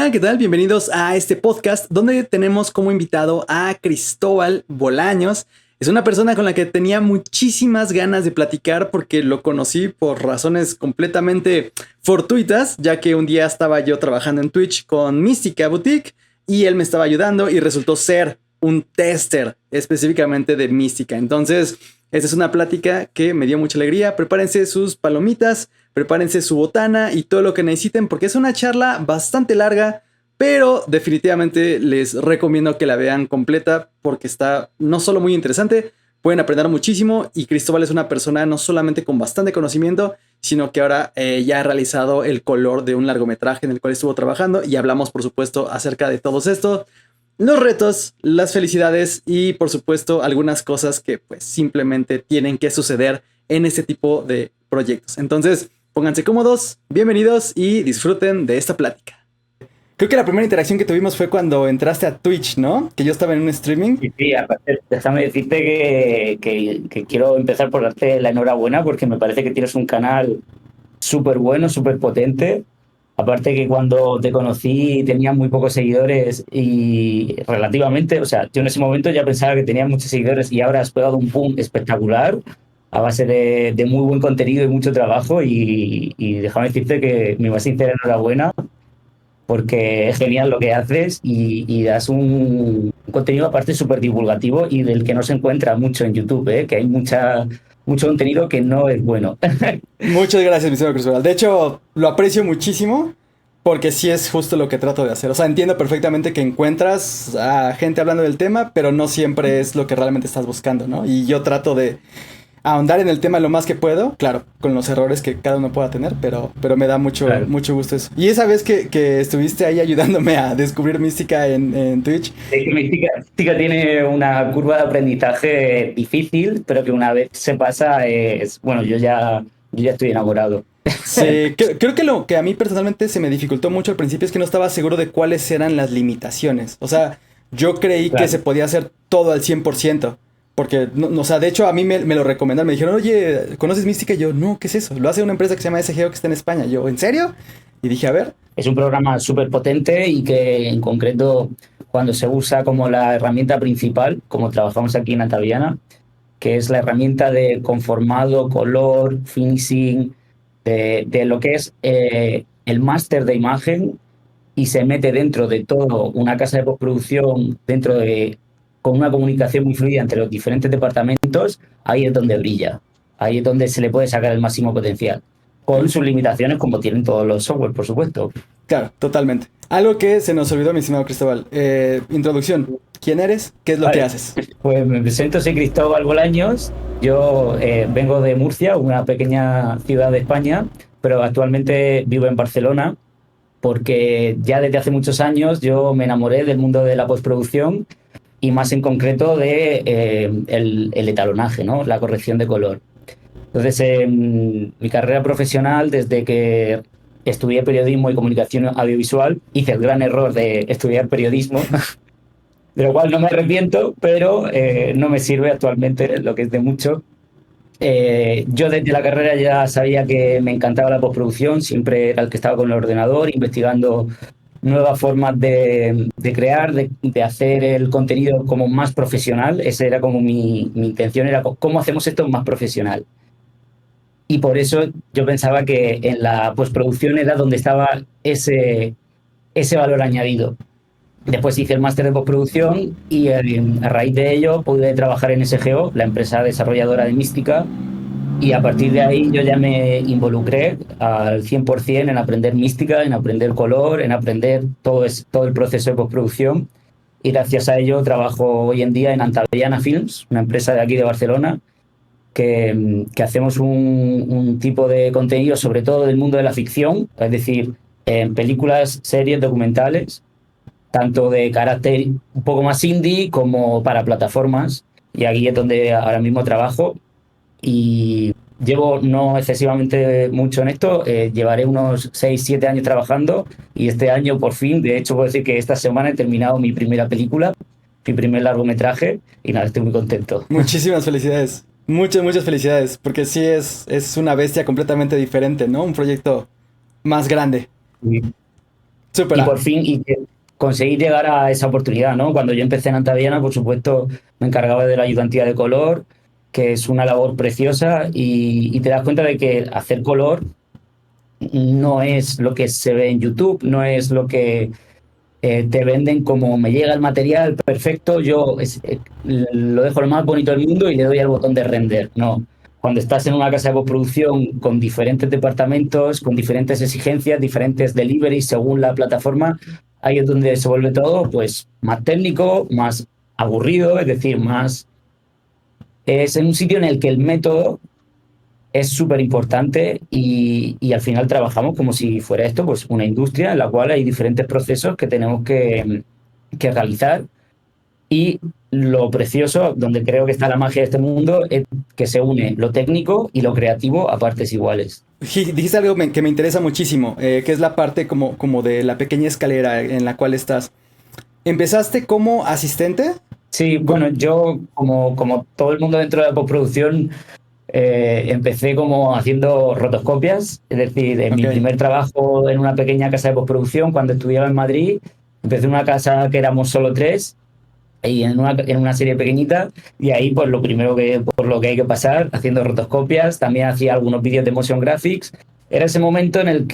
Hola, ¿qué tal? Bienvenidos a este podcast donde tenemos como invitado a Cristóbal Bolaños. Es una persona con la que tenía muchísimas ganas de platicar porque lo conocí por razones completamente fortuitas, ya que un día estaba yo trabajando en Twitch con Mística Boutique y él me estaba ayudando y resultó ser un tester específicamente de Mística. Entonces, esta es una plática que me dio mucha alegría. Prepárense sus palomitas, prepárense su botana y todo lo que necesiten porque es una charla bastante larga, pero definitivamente les recomiendo que la vean completa porque está no solo muy interesante, pueden aprender muchísimo y Cristóbal es una persona no solamente con bastante conocimiento, sino que ahora ya ha realizado el color de un largometraje en el cual estuvo trabajando y hablamos por supuesto acerca de todo esto, los retos, las felicidades y por supuesto algunas cosas que pues simplemente tienen que suceder en este tipo de proyectos. Entonces, pónganse cómodos, bienvenidos y disfruten de esta plática. Creo que la primera interacción que tuvimos fue cuando entraste a Twitch, ¿no? Que yo estaba en un streaming. Sí, aparte, déjame decirte que quiero empezar por darte la enhorabuena porque me parece que tienes un canal súper bueno, súper potente. Aparte que cuando te conocí tenía muy pocos seguidores y relativamente, o sea, yo en ese momento ya pensaba que tenía muchos seguidores y ahora has pegado un boom espectacular a base de muy buen contenido y mucho trabajo y déjame decirte que mi más sincera enhorabuena porque es genial lo que haces y das un contenido aparte súper divulgativo y del que no se encuentra mucho en YouTube, ¿eh? Que hay mucho contenido que no es bueno. Muchas gracias, mi señor Cristóbal. De hecho, lo aprecio muchísimo porque sí es justo lo que trato de hacer. O sea, entiendo perfectamente que encuentras a gente hablando del tema, pero no siempre es lo que realmente estás buscando, ¿no? Y yo trato de ahondar en el tema lo más que puedo, claro, con los errores que cada uno pueda tener, pero me da Claro. mucho gusto eso. Y esa vez que estuviste ahí ayudándome a descubrir Mística en Twitch. Es que Mística tiene una curva de aprendizaje difícil, pero que una vez se pasa es, bueno, yo ya estoy enamorado. Sí, creo que lo que a mí personalmente se me dificultó mucho al principio es que no estaba seguro de cuáles eran las limitaciones. O sea, yo creí que se Claro. podía hacer todo al 100%. Porque, o sea, de hecho a mí me lo recomendaron. Me dijeron, oye, ¿conoces Mística? Y yo, no, ¿qué es eso? Lo hace una empresa que se llama SGO que está en España. Yo, ¿en serio? Y dije, a ver. Es un programa súper potente y que en concreto cuando se usa como la herramienta principal, como trabajamos aquí en Ataviana, que es la herramienta de conformado, color, finishing, de lo que es el máster de imagen y se mete dentro de todo una casa de postproducción, con una comunicación muy fluida entre los diferentes departamentos, ahí es donde brilla, ahí es donde se le puede sacar el máximo potencial, con sus limitaciones como tienen todos los software, por supuesto. Claro, totalmente. Algo que se nos olvidó, mi estimado Cristóbal. Introducción. ¿Quién eres? ¿Qué es lo que Vale, haces? pues me presento, soy Cristóbal Bolaños, yo vengo de Murcia, una pequeña ciudad de España, pero actualmente vivo en Barcelona porque ya desde hace muchos años yo me enamoré del mundo de la postproducción y más en concreto de el etalonaje, ¿no? La corrección de color. Entonces, mi carrera profesional, desde que estudié periodismo y comunicación audiovisual, hice el gran error de estudiar periodismo, de lo cual no me arrepiento, pero no me sirve actualmente, lo que es de mucho. Yo desde la carrera ya sabía que me encantaba la postproducción, siempre era el que estaba con el ordenador, investigando nuevas formas de crear, de hacer el contenido como más profesional. Esa era como mi intención, era cómo hacemos esto más profesional. Y por eso yo pensaba que en la postproducción era donde estaba ese valor añadido. Después hice el máster de postproducción y a raíz de ello pude trabajar en SGO, la empresa desarrolladora de Mística, y a partir de ahí yo ya me involucré al 100% en aprender mística, en aprender color, en aprender todo el proceso de postproducción. Y gracias a ello trabajo hoy en día en Antaviana Films, una empresa de aquí de Barcelona, que hacemos un tipo de contenido sobre todo del mundo de la ficción, es decir, en películas, series, documentales, tanto de carácter un poco más indie como para plataformas. Y aquí es donde ahora mismo trabajo y llevo no excesivamente mucho en esto, llevaré unos 6 7 años trabajando y este año por fin, de hecho puedo decir que esta semana he terminado mi primera película, mi primer largometraje y nada, estoy muy contento. Muchísimas felicidades. Muchas felicidades. Porque sí es una bestia completamente diferente, ¿no? Un proyecto más grande. Súper. Y por fin conseguí llegar a esa oportunidad, ¿no? Cuando yo empecé en Antaviana, por supuesto, me encargaba de la ayudantía de color, que es una labor preciosa, y te das cuenta de que hacer color no es lo que se ve en YouTube, no es lo que te venden como me llega el material perfecto, lo dejo lo más bonito del mundo y le doy al botón de render. No, cuando estás en una casa de postproducción con diferentes departamentos, con diferentes exigencias, diferentes deliveries según la plataforma, ahí es donde se vuelve todo pues más técnico, más aburrido, es decir, más... Es en un sitio en el que el método es súper importante y al final trabajamos como si fuera esto, pues una industria en la cual hay diferentes procesos que tenemos que realizar y lo precioso, donde creo que está la magia de este mundo, es que se une lo técnico y lo creativo a partes iguales. Dijiste algo que me interesa muchísimo, que es la parte como de la pequeña escalera en la cual estás. ¿Empezaste como asistente? Sí, bueno, yo como todo el mundo dentro de la postproducción, empecé como haciendo rotoscopias, es decir, en mi Ok. primer trabajo en una pequeña casa de postproducción, cuando estudiaba en Madrid, empecé en una casa que éramos solo tres, y en una serie pequeñita, y ahí pues lo primero por lo que hay que pasar, haciendo rotoscopias, también hacía algunos vídeos de motion graphics, era ese momento en el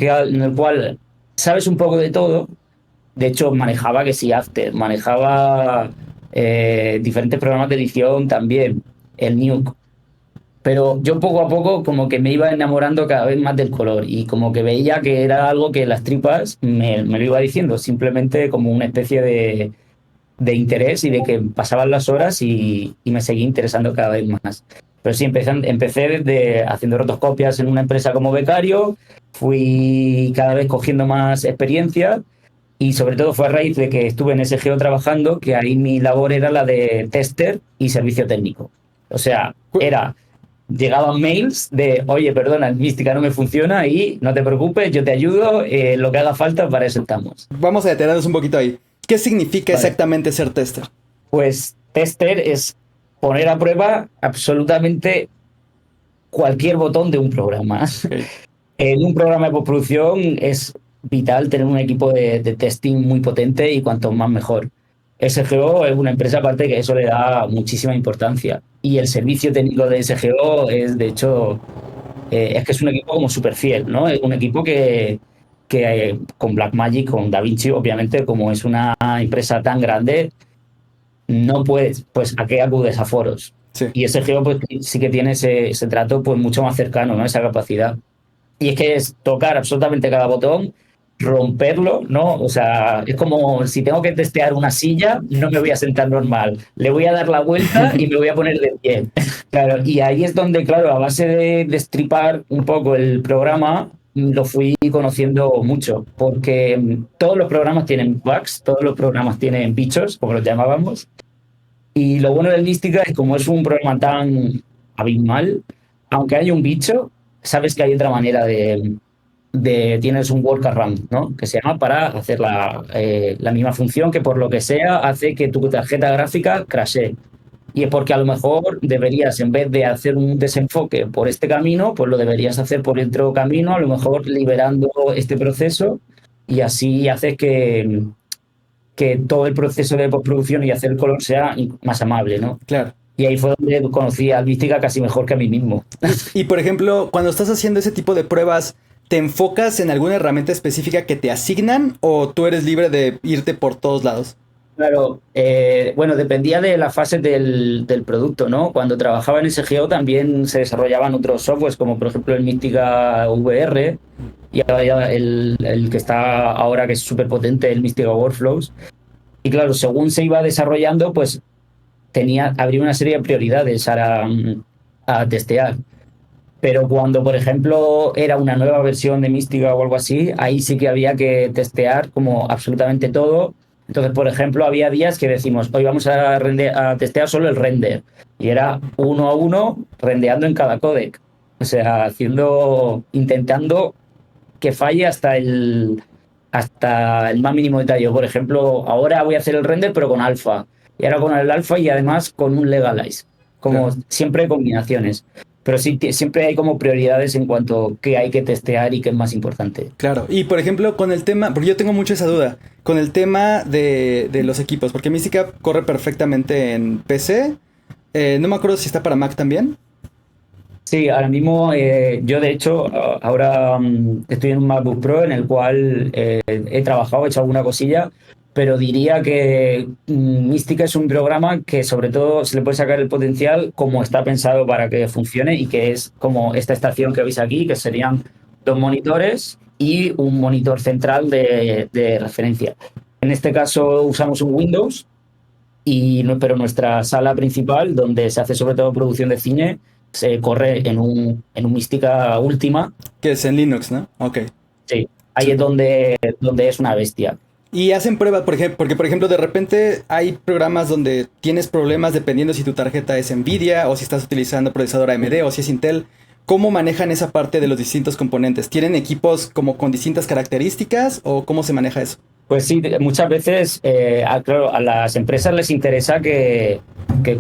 cual sabes un poco de todo, de hecho manejaba que sí After, manejaba diferentes programas de edición también, el Nuke, pero yo poco a poco como que me iba enamorando cada vez más del color y como que veía que era algo que las tripas me lo iba diciendo, simplemente como una especie de interés y de que pasaban las horas y me seguí interesando cada vez más. Pero sí, empecé desde haciendo rotoscopias en una empresa como becario, fui cada vez cogiendo más experiencia y sobre todo fue a raíz de que estuve en SGO trabajando, que ahí mi labor era la de tester y servicio técnico. O sea, llegaban mails de, oye, perdona, el Mística no me funciona y no te preocupes, yo te ayudo, lo que haga falta, para eso estamos. Vamos a detenernos un poquito ahí. ¿Qué significa Vale. exactamente ser tester? Pues tester es poner a prueba absolutamente cualquier botón de un programa. Okay. En un programa de postproducción es vital tener un equipo de testing muy potente y cuanto más mejor. SGO es una empresa aparte que eso le da muchísima importancia. Y el servicio técnico de SGO es, de hecho, es que es un equipo como súper fiel, ¿no? Es un equipo que con Blackmagic, con DaVinci, obviamente, como es una empresa tan grande, no puedes, pues, ¿a qué acudes? A foros. Sí. Y SGO pues, sí que tiene ese trato pues, mucho más cercano, ¿no? Esa capacidad. Y es que es tocar absolutamente cada botón, romperlo, ¿no? O sea, es como si tengo que testear una silla, no me voy a sentar normal, le voy a dar la vuelta y me voy a poner de pie. Claro, y ahí es donde, claro, a base de destripar un poco el programa, lo fui conociendo mucho, porque todos los programas tienen bugs, todos los programas tienen bichos, como los llamábamos, y lo bueno del Mística es como es un programa tan abismal, aunque haya un bicho, sabes que hay otra manera tienes un workaround, ¿no? Que se llama para hacer la misma función que por lo que sea hace que tu tarjeta gráfica crashee. Y es porque a lo mejor deberías, en vez de hacer un desenfoque por este camino, pues lo deberías hacer por otro camino, a lo mejor liberando este proceso y así haces que todo el proceso de postproducción y hacer el color sea más amable, ¿no? Claro. Y ahí fue donde conocí a Mística casi mejor que a mí mismo. Y por ejemplo, cuando estás haciendo ese tipo de pruebas, ¿te enfocas en alguna herramienta específica que te asignan o tú eres libre de irte por todos lados? Claro, bueno, dependía de la fase del producto, ¿no? Cuando trabajaba en SGO también se desarrollaban otros softwares, como por ejemplo el Mística VR y ahora el que está ahora, que es súper potente, el Mística Workflows. Y claro, según se iba desarrollando, pues habría una serie de prioridades a testear. Pero cuando, por ejemplo, era una nueva versión de Mística o algo así, ahí sí que había que testear como absolutamente todo. Entonces, por ejemplo, había días que decimos, hoy vamos a testear solo el render. Y era uno a uno rendeando en cada códec. O sea, intentando que falle hasta el más mínimo detalle. Por ejemplo, ahora voy a hacer el render, pero con alfa. Y ahora con el alfa y además con un legalize. Como Claro. siempre, combinaciones. pero sí, siempre hay como prioridades en cuanto a qué hay que testear y qué es más importante. Claro, y por ejemplo, con el tema, porque yo tengo mucho esa duda, con el tema de los equipos, porque Mystica corre perfectamente en PC, no me acuerdo si está para Mac también. Sí, ahora mismo yo de hecho ahora estoy en un MacBook Pro en el cual he trabajado, he hecho alguna cosilla, pero diría que Mística es un programa que sobre todo se le puede sacar el potencial como está pensado para que funcione y que es como esta estación que veis aquí, que serían dos monitores y un monitor central de referencia. En este caso usamos un Windows, pero nuestra sala principal, donde se hace sobre todo producción de cine, se corre en un Mística Última. Que es en Linux, ¿no? Ok. Sí, ahí es Súper. donde es una bestia. Y hacen pruebas, por ejemplo, porque por ejemplo de repente hay programas donde tienes problemas dependiendo si tu tarjeta es Nvidia o si estás utilizando procesador AMD o si es Intel. ¿Cómo manejan esa parte de los distintos componentes? ¿Tienen equipos como con distintas características o cómo se maneja eso? Pues sí, muchas veces, claro, a las empresas les interesa que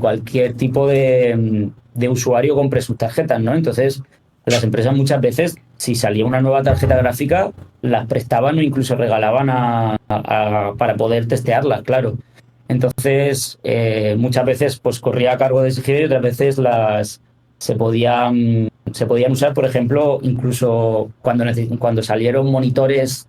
cualquier tipo de usuario compre sus tarjetas, ¿no? Entonces, las empresas muchas veces, si salía una nueva tarjeta gráfica, las prestaban o incluso regalaban para poder testearlas, claro. Entonces, muchas veces pues corría a cargo de ese y otras veces se podían usar, por ejemplo, incluso cuando salieron monitores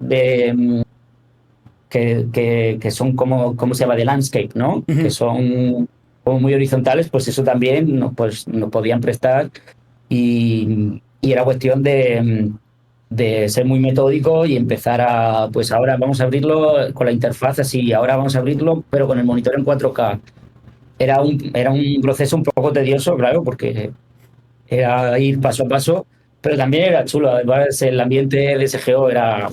que son como, ¿cómo se llama? De landscape, ¿no? Que Ujú. son como muy horizontales, pues eso también pues, nos podían prestar y era cuestión de ser muy metódico y empezar pues ahora vamos a abrirlo con la interfaz así, ahora vamos a abrirlo, pero con el monitor en 4K. Era un proceso un poco tedioso, claro, porque era ir paso a paso, pero también era chulo. Además, el ambiente de SGO era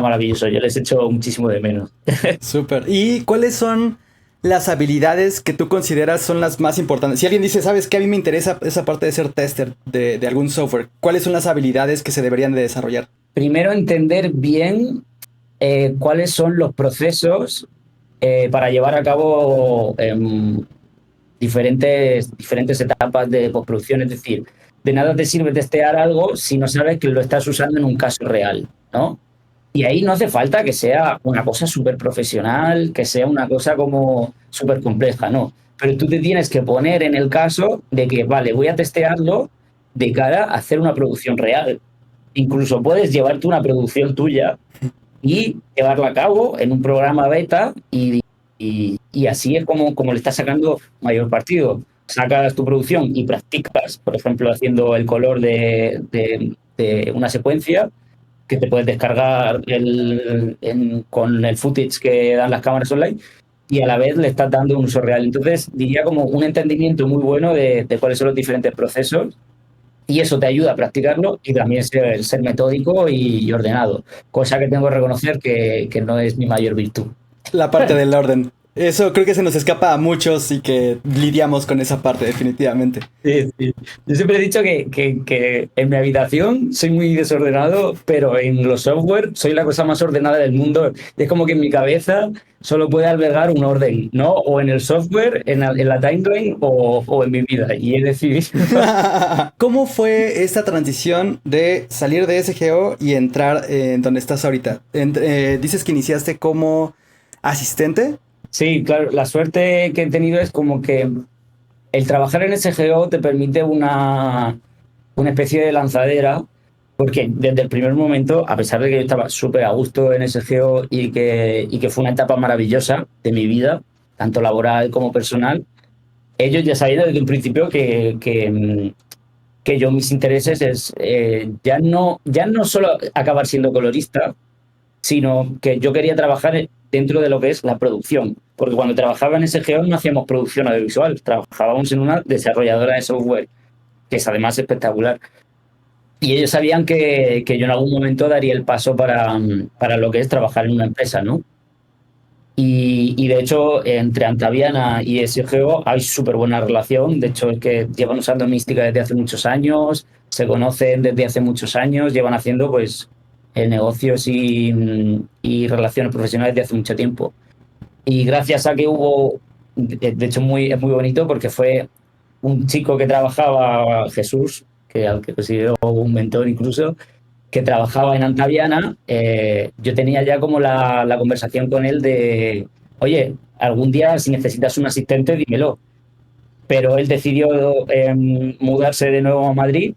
maravilloso. Yo les echo muchísimo de menos. Súper. ¿Y cuáles son las habilidades que tú consideras son las más importantes? Si alguien dice, ¿sabes qué? A mí me interesa esa parte de ser tester de algún software. ¿Cuáles son las habilidades que se deberían de desarrollar? Primero, entender bien cuáles son los procesos para llevar a cabo diferentes etapas de postproducción. Es decir, de nada te sirve testear algo si no sabes que lo estás usando en un caso real, ¿no? Y ahí no hace falta que sea una cosa súper profesional, que sea una cosa como súper compleja, no. Pero tú te tienes que poner en el caso de que, vale, voy a testearlo de cara a hacer una producción real. Incluso puedes llevarte una producción tuya y llevarla a cabo en un programa beta y así es como le estás sacando mayor partido. Sacas tu producción y practicas, por ejemplo, haciendo el color de una secuencia que te puedes descargar con el footage que dan las cámaras online y a la vez le estás dando un uso real. Entonces, diría como un entendimiento muy bueno de cuáles son los diferentes procesos y eso te ayuda a practicarlo y también ser metódico y ordenado, cosa que tengo que reconocer que no es mi mayor virtud. La parte del orden. Eso creo que se nos escapa a muchos y que lidiamos con esa parte definitivamente. Sí, sí. Yo siempre he dicho que en mi habitación soy muy desordenado, pero en los software soy la cosa más ordenada del mundo. Es como que en mi cabeza solo puede albergar un orden, ¿no? O en el software, en la timeline o en mi vida. Y he decidido. ¿Cómo fue esta transición de salir de SGO y entrar en donde estás ahorita? Dices que iniciaste como asistente. Sí, claro, la suerte que he tenido es como que el trabajar en SGO te permite una especie de lanzadera, porque desde el primer momento, a pesar de que yo estaba súper a gusto en SGO y que fue una etapa maravillosa de mi vida, tanto laboral como personal, ellos ya sabían desde un principio que yo mis intereses es ya no solo acabar siendo colorista, sino que yo quería trabajar dentro de lo que es la producción. Porque cuando trabajaba en SGO no hacíamos producción audiovisual, trabajábamos en una desarrolladora de software, que es además espectacular. Y ellos sabían que yo en algún momento daría el paso para lo que es trabajar en una empresa, ¿no? Y de hecho, entre Antaviana y SGO hay súper buena relación. De hecho, es que llevan usando Mística desde hace muchos años, se conocen desde hace muchos años, llevan haciendo pues negocios y relaciones profesionales desde hace mucho tiempo. Y gracias a que hubo, de hecho es muy bonito porque fue un chico que trabajaba, Jesús, al que considero un mentor incluso, que trabajaba en Antaviana, yo tenía ya como la conversación con él de, oye, algún día si necesitas un asistente, dímelo. Pero él decidió mudarse de nuevo a Madrid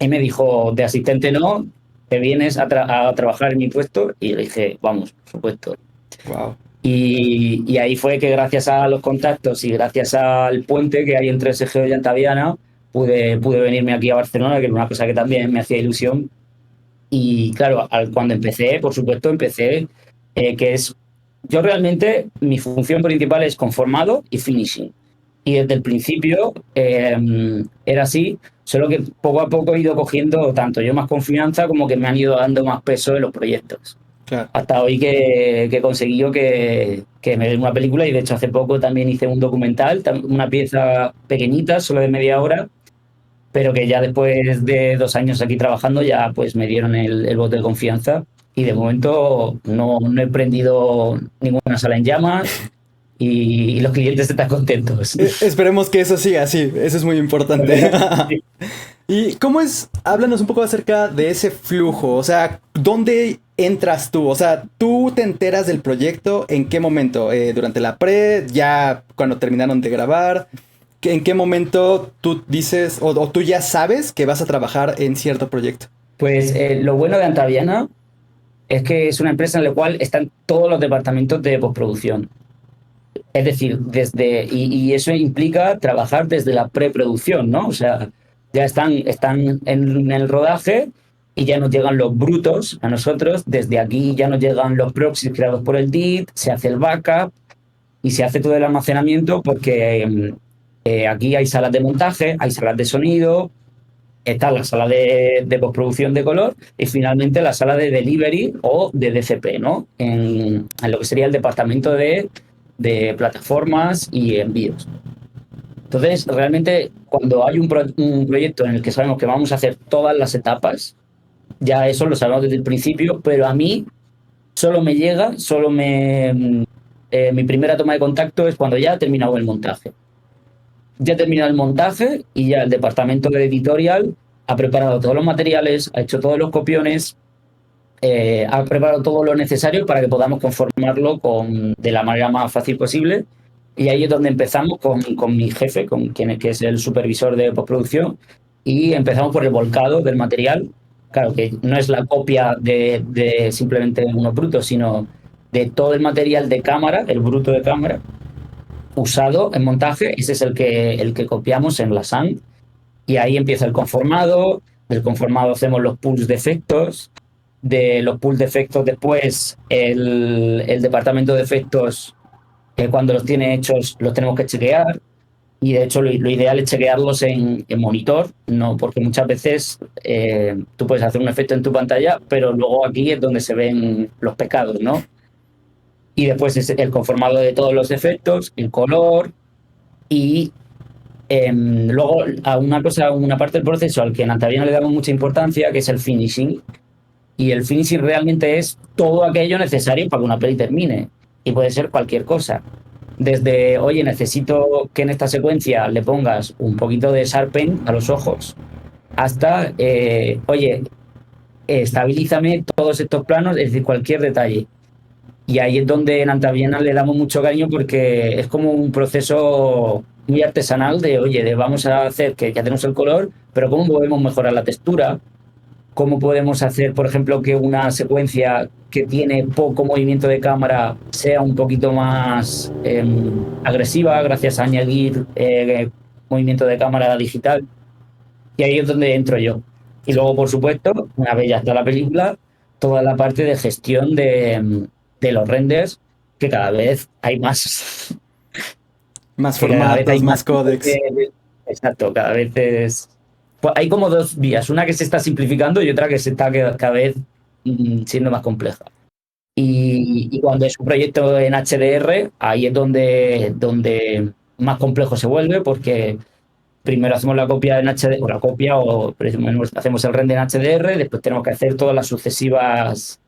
y me dijo, de asistente no, te vienes a trabajar en mi puesto. Y le dije, vamos, por supuesto. Wow. Y ahí fue que gracias a los contactos y gracias al puente que hay entre Segeo y Antaviana, pude venirme aquí a Barcelona, que era una cosa que también me hacía ilusión. Y claro, cuando empecé, por supuesto, que es, yo realmente, mi función principal es conformado y finishing. Y desde el principio era así, solo que poco a poco he ido cogiendo tanto yo más confianza como que me han ido dando más peso en los proyectos. Claro. Hasta hoy que he conseguido que me den una película, y de hecho hace poco también hice un documental, una pieza pequeñita, solo de media hora, pero que ya después de 2 años aquí trabajando ya pues me dieron el voto de confianza, y de momento no he prendido ninguna sala en llamas y los clientes están contentos. Esperemos que eso siga así, eso es muy importante. ¿Y cómo es? Háblanos un poco acerca de ese flujo, o sea, ¿dónde entras tú? O sea, ¿tú te enteras del proyecto en qué momento? ¿Durante la pre? ¿Ya cuando terminaron de grabar? ¿En qué momento tú dices o tú ya sabes que vas a trabajar en cierto proyecto? Pues lo bueno de Antaviana es que es una empresa en la cual están todos los departamentos de postproducción. Es decir, y eso implica trabajar desde la preproducción, ¿no? O sea, ya están en el rodaje y ya nos llegan los brutos a nosotros. Desde aquí ya nos llegan los proxies creados por el DIT, se hace el backup y se hace todo el almacenamiento, porque aquí hay salas de montaje, hay salas de sonido, está la sala de postproducción de color y finalmente la sala de delivery o de DCP, ¿no? En lo que sería el departamento de plataformas y envíos. Entonces, realmente, cuando hay un proyecto en el que sabemos que vamos a hacer todas las etapas, ya eso lo sabemos desde el principio, pero a mí mi primera toma de contacto es cuando ya ha terminado el montaje. Ya ha terminado el montaje y ya el departamento de editorial ha preparado todos los materiales, ha hecho todos los copiones, ha preparado todo lo necesario para que podamos conformarlo de la manera más fácil posible. Y ahí es donde empezamos con mi jefe, que es el supervisor de postproducción, y empezamos por el volcado del material. Claro que no es la copia de simplemente uno bruto, sino de todo el material de cámara, el bruto de cámara, usado en montaje. Ese es el que copiamos en la SAN. Y ahí empieza el conformado. Del conformado hacemos los pools de efectos. De los pools de efectos después el departamento de efectos, cuando los tiene hechos los tenemos que chequear, y de hecho lo ideal es chequearlos en monitor, no, porque muchas veces tú puedes hacer un efecto en tu pantalla, pero luego aquí es donde se ven los pecados, ¿no? Y después es el conformado de todos los efectos, el color, y luego a una parte del proceso al que en Antaviana le damos mucha importancia, que es el finishing. Y el finishing realmente es todo aquello necesario para que una peli termine. Y puede ser cualquier cosa. Desde, oye, necesito que en esta secuencia le pongas un poquito de Sharpen a los ojos, hasta, oye, estabilízame todos estos planos, es decir, cualquier detalle. Y ahí es donde en Antaviana le damos mucho cariño, porque es como un proceso muy artesanal vamos a hacer que ya tenemos el color, pero ¿cómo podemos mejorar la textura? ¿Cómo podemos hacer, por ejemplo, que una secuencia que tiene poco movimiento de cámara sea un poquito más agresiva gracias a añadir movimiento de cámara digital? Y ahí es donde entro yo. Y luego, por supuesto, una vez ya está la película, toda la parte de gestión de los renders, que cada vez hay más. Más Que cada vez formatos, hay más códex. Exacto, cada vez es. Pues hay como dos vías, una que se está simplificando y otra que se está cada vez siendo más compleja. Y cuando es un proyecto en HDR, ahí es donde más complejo se vuelve, porque primero hacemos la copia en HDR, o primero hacemos el render en HDR, después tenemos que hacer todas las sucesivas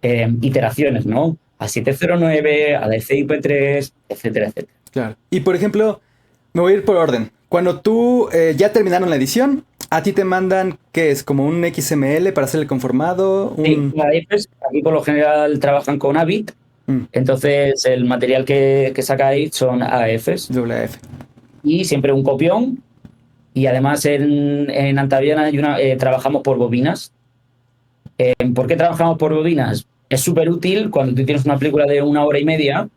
iteraciones, ¿no? A 709, a DCI-P3, etcétera, etcétera. Claro. Y por ejemplo, me voy a ir por orden. Cuando tú ya terminaron la edición, A ti te mandan, ¿qué es? ¿Como un XML para hacer el conformado? Sí, AFs, aquí por lo general trabajan con Avid, Mm, entonces el material que sacáis son AFs WF. y siempre un copión. Y además en Antaviana trabajamos por bobinas. ¿Por qué trabajamos por bobinas? Es súper útil cuando tú tienes una película de 1 hora y media,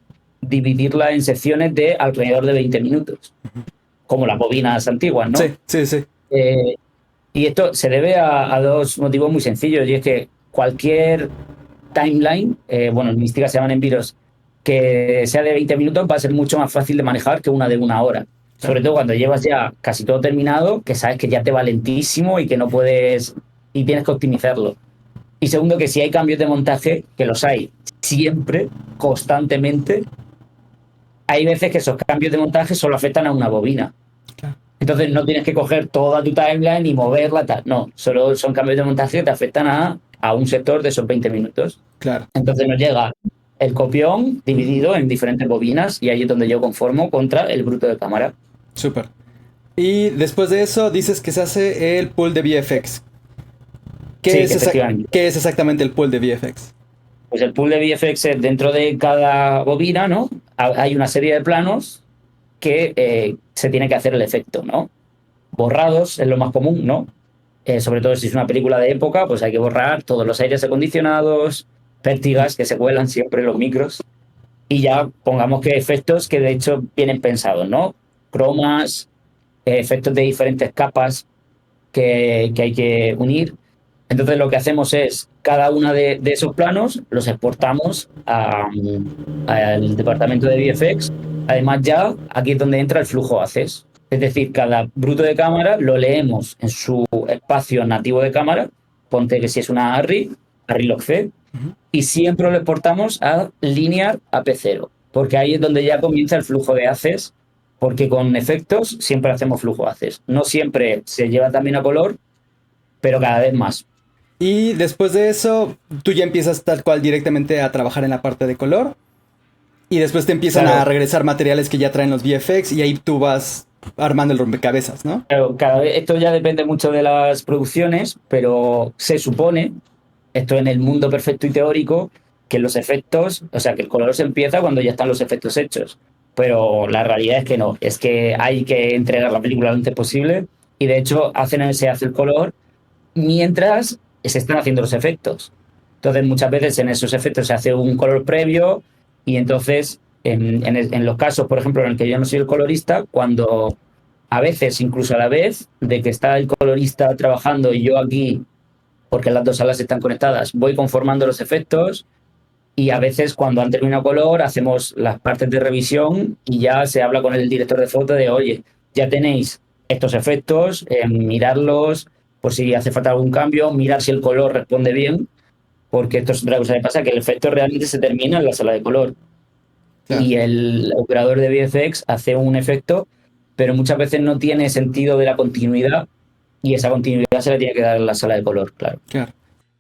dividirla en secciones de alrededor de 20 minutos, como las bobinas antiguas, ¿no? Sí, sí, sí. Eh, y esto se debe a dos motivos muy sencillos, y es que cualquier timeline, bueno, en mística se llaman enviros, que sea de 20 minutos va a ser mucho más fácil de manejar que una de 1 hora. Claro. Sobre todo cuando llevas ya casi todo terminado, que sabes que ya te va lentísimo y que no puedes, y tienes que optimizarlo. Y segundo, que si hay cambios de montaje, que los hay siempre, constantemente, hay veces que esos cambios de montaje solo afectan a una bobina. Claro. Entonces no tienes que coger toda tu timeline y moverla, tal. No, solo son cambios de montaje que te afectan a un sector de esos 20 minutos. Claro. Entonces nos llega el copión dividido en diferentes bobinas y ahí es donde yo conformo contra el bruto de cámara. Súper. Y después de eso dices que se hace el pool de VFX. Sí, efectivamente. ¿Qué es exactamente el pool de VFX? Pues el pool de VFX es dentro de cada bobina, ¿no? Hay una serie de planos que se tiene que hacer el efecto, ¿no? Borrados es lo más común, ¿no? Sobre todo si es una película de época, pues hay que borrar todos los aires acondicionados, pértigas que se cuelan siempre en los micros, y ya pongamos que efectos que de hecho vienen pensados, ¿no? Cromas, efectos de diferentes capas que hay que unir. Entonces lo que hacemos es, cada uno de esos planos los exportamos al departamento de VFX. Además ya aquí es donde entra el flujo ACES. Es decir, cada bruto de cámara lo leemos en su espacio nativo de cámara. Ponte que si es una ARRI log C, y siempre lo exportamos a Linear AP0, porque ahí es donde ya comienza el flujo de ACES, porque con efectos siempre hacemos flujo ACES. No siempre se lleva también a color, pero cada vez más. Y después de eso, tú ya empiezas tal cual directamente a trabajar en la parte de color. Y después te empiezan a regresar materiales que ya traen los VFX y ahí tú vas armando el rompecabezas, ¿no? Claro, cada vez, esto ya depende mucho de las producciones, pero se supone, esto en el mundo perfecto y teórico, que los efectos, o sea, que el color se empieza cuando ya están los efectos hechos. Pero la realidad es que no, es que hay que entregar la película lo antes posible, y de hecho se hace el color mientras se están haciendo los efectos. Entonces muchas veces en esos efectos se hace un color previo, y entonces en los casos, por ejemplo, en el que yo no soy el colorista, cuando a veces, incluso a la vez de que está el colorista trabajando y yo aquí, porque las dos salas están conectadas, voy conformando los efectos, y a veces cuando han terminado color hacemos las partes de revisión y ya se habla con el director de foto de, oye, ya tenéis estos efectos, mirarlos por si hace falta algún cambio, mirar si el color responde bien, porque esto es otra cosa que pasa, que el efecto realmente se termina en la sala de color. Claro. Y el operador de VFX hace un efecto, pero muchas veces no tiene sentido de la continuidad, y esa continuidad se la tiene que dar en la sala de color, claro. Claro.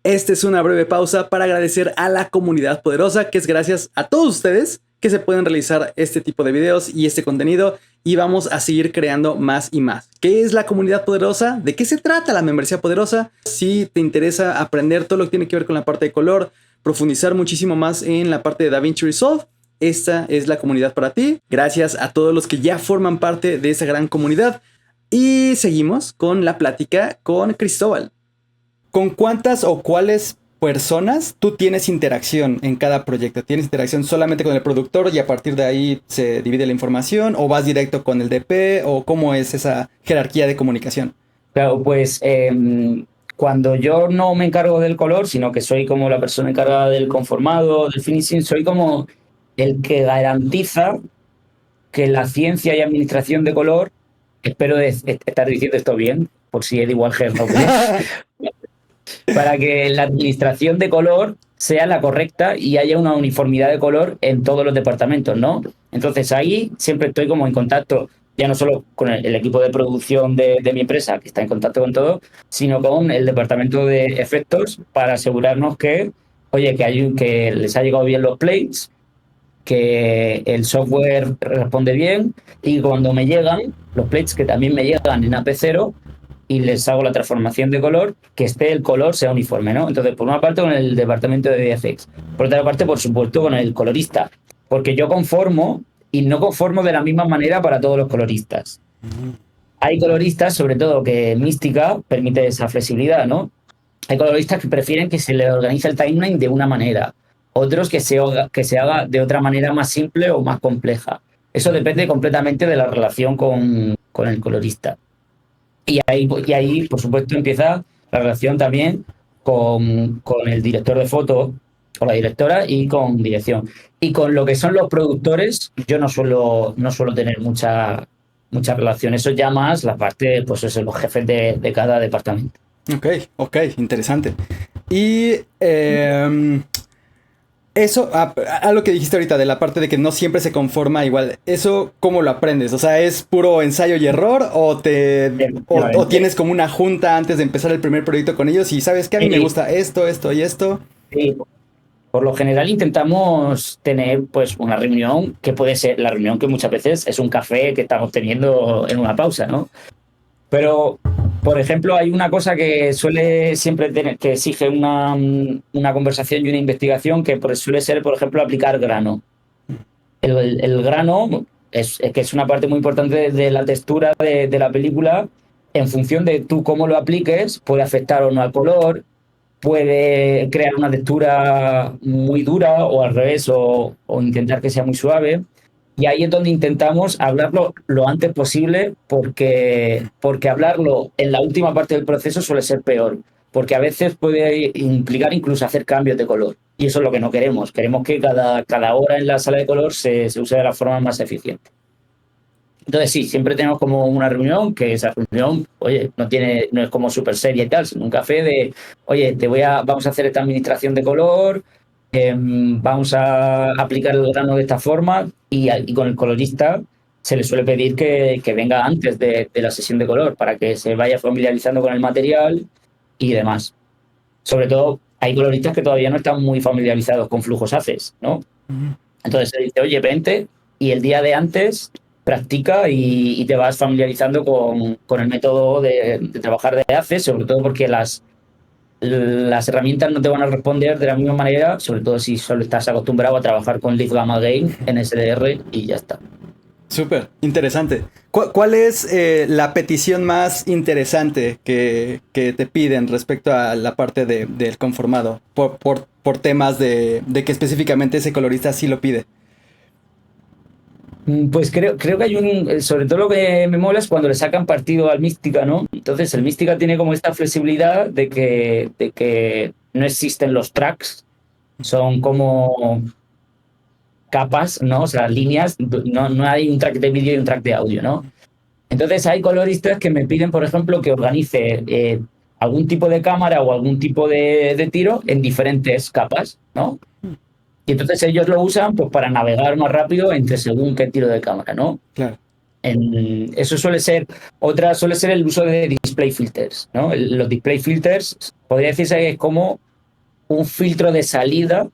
Esta es una breve pausa para agradecer a la comunidad poderosa, que es gracias a todos ustedes que se pueden realizar este tipo de videos y este contenido, y vamos a seguir creando más y más. ¿Qué es la comunidad poderosa? ¿De qué se trata la membresía poderosa? Si te interesa aprender todo lo que tiene que ver con la parte de color, profundizar muchísimo más en la parte de DaVinci Resolve, esta es la comunidad para ti. Gracias a todos los que ya forman parte de esa gran comunidad. Y seguimos con la plática con Cristóbal. ¿Con cuántas o cuáles personas tú tienes interacción en cada proyecto? ¿Tienes interacción solamente con el productor y a partir de ahí se divide la información? ¿O vas directo con el DP? ¿O cómo es esa jerarquía de comunicación? Claro, pues cuando yo no me encargo del color, sino que soy como la persona encargada del conformado, del finishing, soy como el que garantiza que la ciencia y administración de color, espero estar diciendo esto bien, por si es igual no para que la administración de color sea la correcta y haya una uniformidad de color en todos los departamentos, ¿no? Entonces ahí siempre estoy como en contacto, ya no solo con el equipo de producción de mi empresa, que está en contacto con todo, sino con el departamento de efectos, para asegurarnos que, oye, que les ha llegado bien los plates, que el software responde bien, y cuando me llegan los plates, que también me llegan en AP0, y les hago la transformación de color, que el color sea uniforme, ¿no? Entonces, por una parte con el departamento de VFX, por otra parte, por supuesto, con el colorista, porque yo conformo y no conformo de la misma manera para todos los coloristas. Hay coloristas, sobre todo que Mística permite esa flexibilidad, ¿no? Hay coloristas que prefieren que se le organice el timeline de una manera, otros que se haga de otra manera más simple o más compleja. Eso depende completamente de la relación con el colorista. Y ahí, por supuesto, empieza la relación también con el director de foto o la directora y con dirección. Y con lo que son los productores, yo no suelo tener mucha relación. Eso ya más la parte, pues eso, los jefes de cada departamento. Ok, interesante. Y eso, a lo que dijiste ahorita de la parte de que no siempre se conforma igual, ¿eso cómo lo aprendes? O sea, ¿es puro ensayo y error o tienes como una junta antes de empezar el primer proyecto con ellos y sabes que a mí me gusta esto y esto? Sí. Por lo general intentamos tener pues una reunión que puede ser la reunión que muchas veces es un café que estamos teniendo en una pausa, ¿no? Pero, por ejemplo, hay una cosa que suele siempre tener, que exige una conversación y una investigación que suele ser, por ejemplo, aplicar grano. El grano que es una parte muy importante de la textura de la película. En función de tú cómo lo apliques, puede afectar o no al color, puede crear una textura muy dura o al revés, o intentar que sea muy suave. Y ahí es donde intentamos hablarlo lo antes posible porque hablarlo en la última parte del proceso suele ser peor, porque a veces puede implicar incluso hacer cambios de color. Y eso es lo que no queremos. Queremos que cada hora en la sala de color se use de la forma más eficiente. Entonces sí, siempre tenemos como una reunión, que esa reunión, oye, no es como súper seria y tal, sino un café de, oye, vamos a hacer esta administración de color, vamos a aplicar el grano de esta forma y con el colorista se le suele pedir que venga antes de la sesión de color para que se vaya familiarizando con el material y demás. Sobre todo, hay coloristas que todavía no están muy familiarizados con flujos ACES, ¿no? Entonces se dice, oye, vente y el día de antes practica y te vas familiarizando con el método de trabajar de ACES, sobre todo porque las herramientas no te van a responder de la misma manera, sobre todo si solo estás acostumbrado a trabajar con Leaf Gamma Gain en SDR y ya está. Súper, interesante. ¿Cuál es la petición más interesante que te piden respecto a la parte del conformado? Por temas de que específicamente ese colorista sí lo pide. Pues creo que hay sobre todo lo que me mola es cuando le sacan partido al Mística, ¿no? Entonces el Mística tiene como esta flexibilidad de que no existen los tracks, son como capas, ¿no? O sea, líneas, no hay un track de vídeo y un track de audio, ¿no? Entonces hay coloristas que me piden, por ejemplo, que organice algún tipo de cámara o algún tipo de tiro en diferentes capas, ¿no? Y entonces ellos lo usan pues, para navegar más rápido entre según qué tiro de cámara, ¿no? Claro. Eso suele ser el uso de display filters, ¿no? Los display filters podría decirse que es como un filtro de salida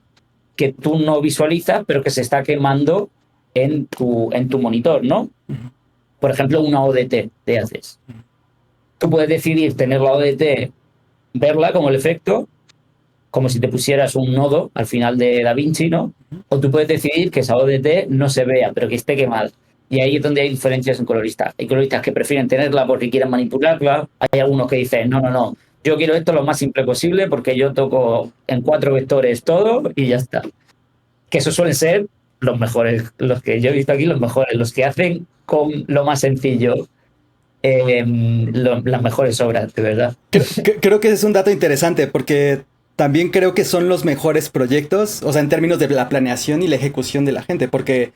que tú no visualizas, pero que se está quemando en tu monitor, ¿no? Por ejemplo, una ODT te haces. Tú puedes decidir tener la ODT, verla como el efecto, como si te pusieras un nodo al final de DaVinci, ¿no? O tú puedes decidir que esa ODT no se vea, pero que esté quemada. Y ahí es donde hay diferencias en coloristas. Hay coloristas que prefieren tenerla porque quieren manipularla. Hay algunos que dicen, no, yo quiero esto lo más simple posible porque yo toco en 4 vectores todo y ya está. Que eso suelen ser los mejores, los que yo he visto aquí, los mejores, los que hacen con lo más sencillo las mejores obras, de verdad. Creo que es un dato interesante porque también creo que son los mejores proyectos, o sea, en términos de la planeación y la ejecución de la gente, porque,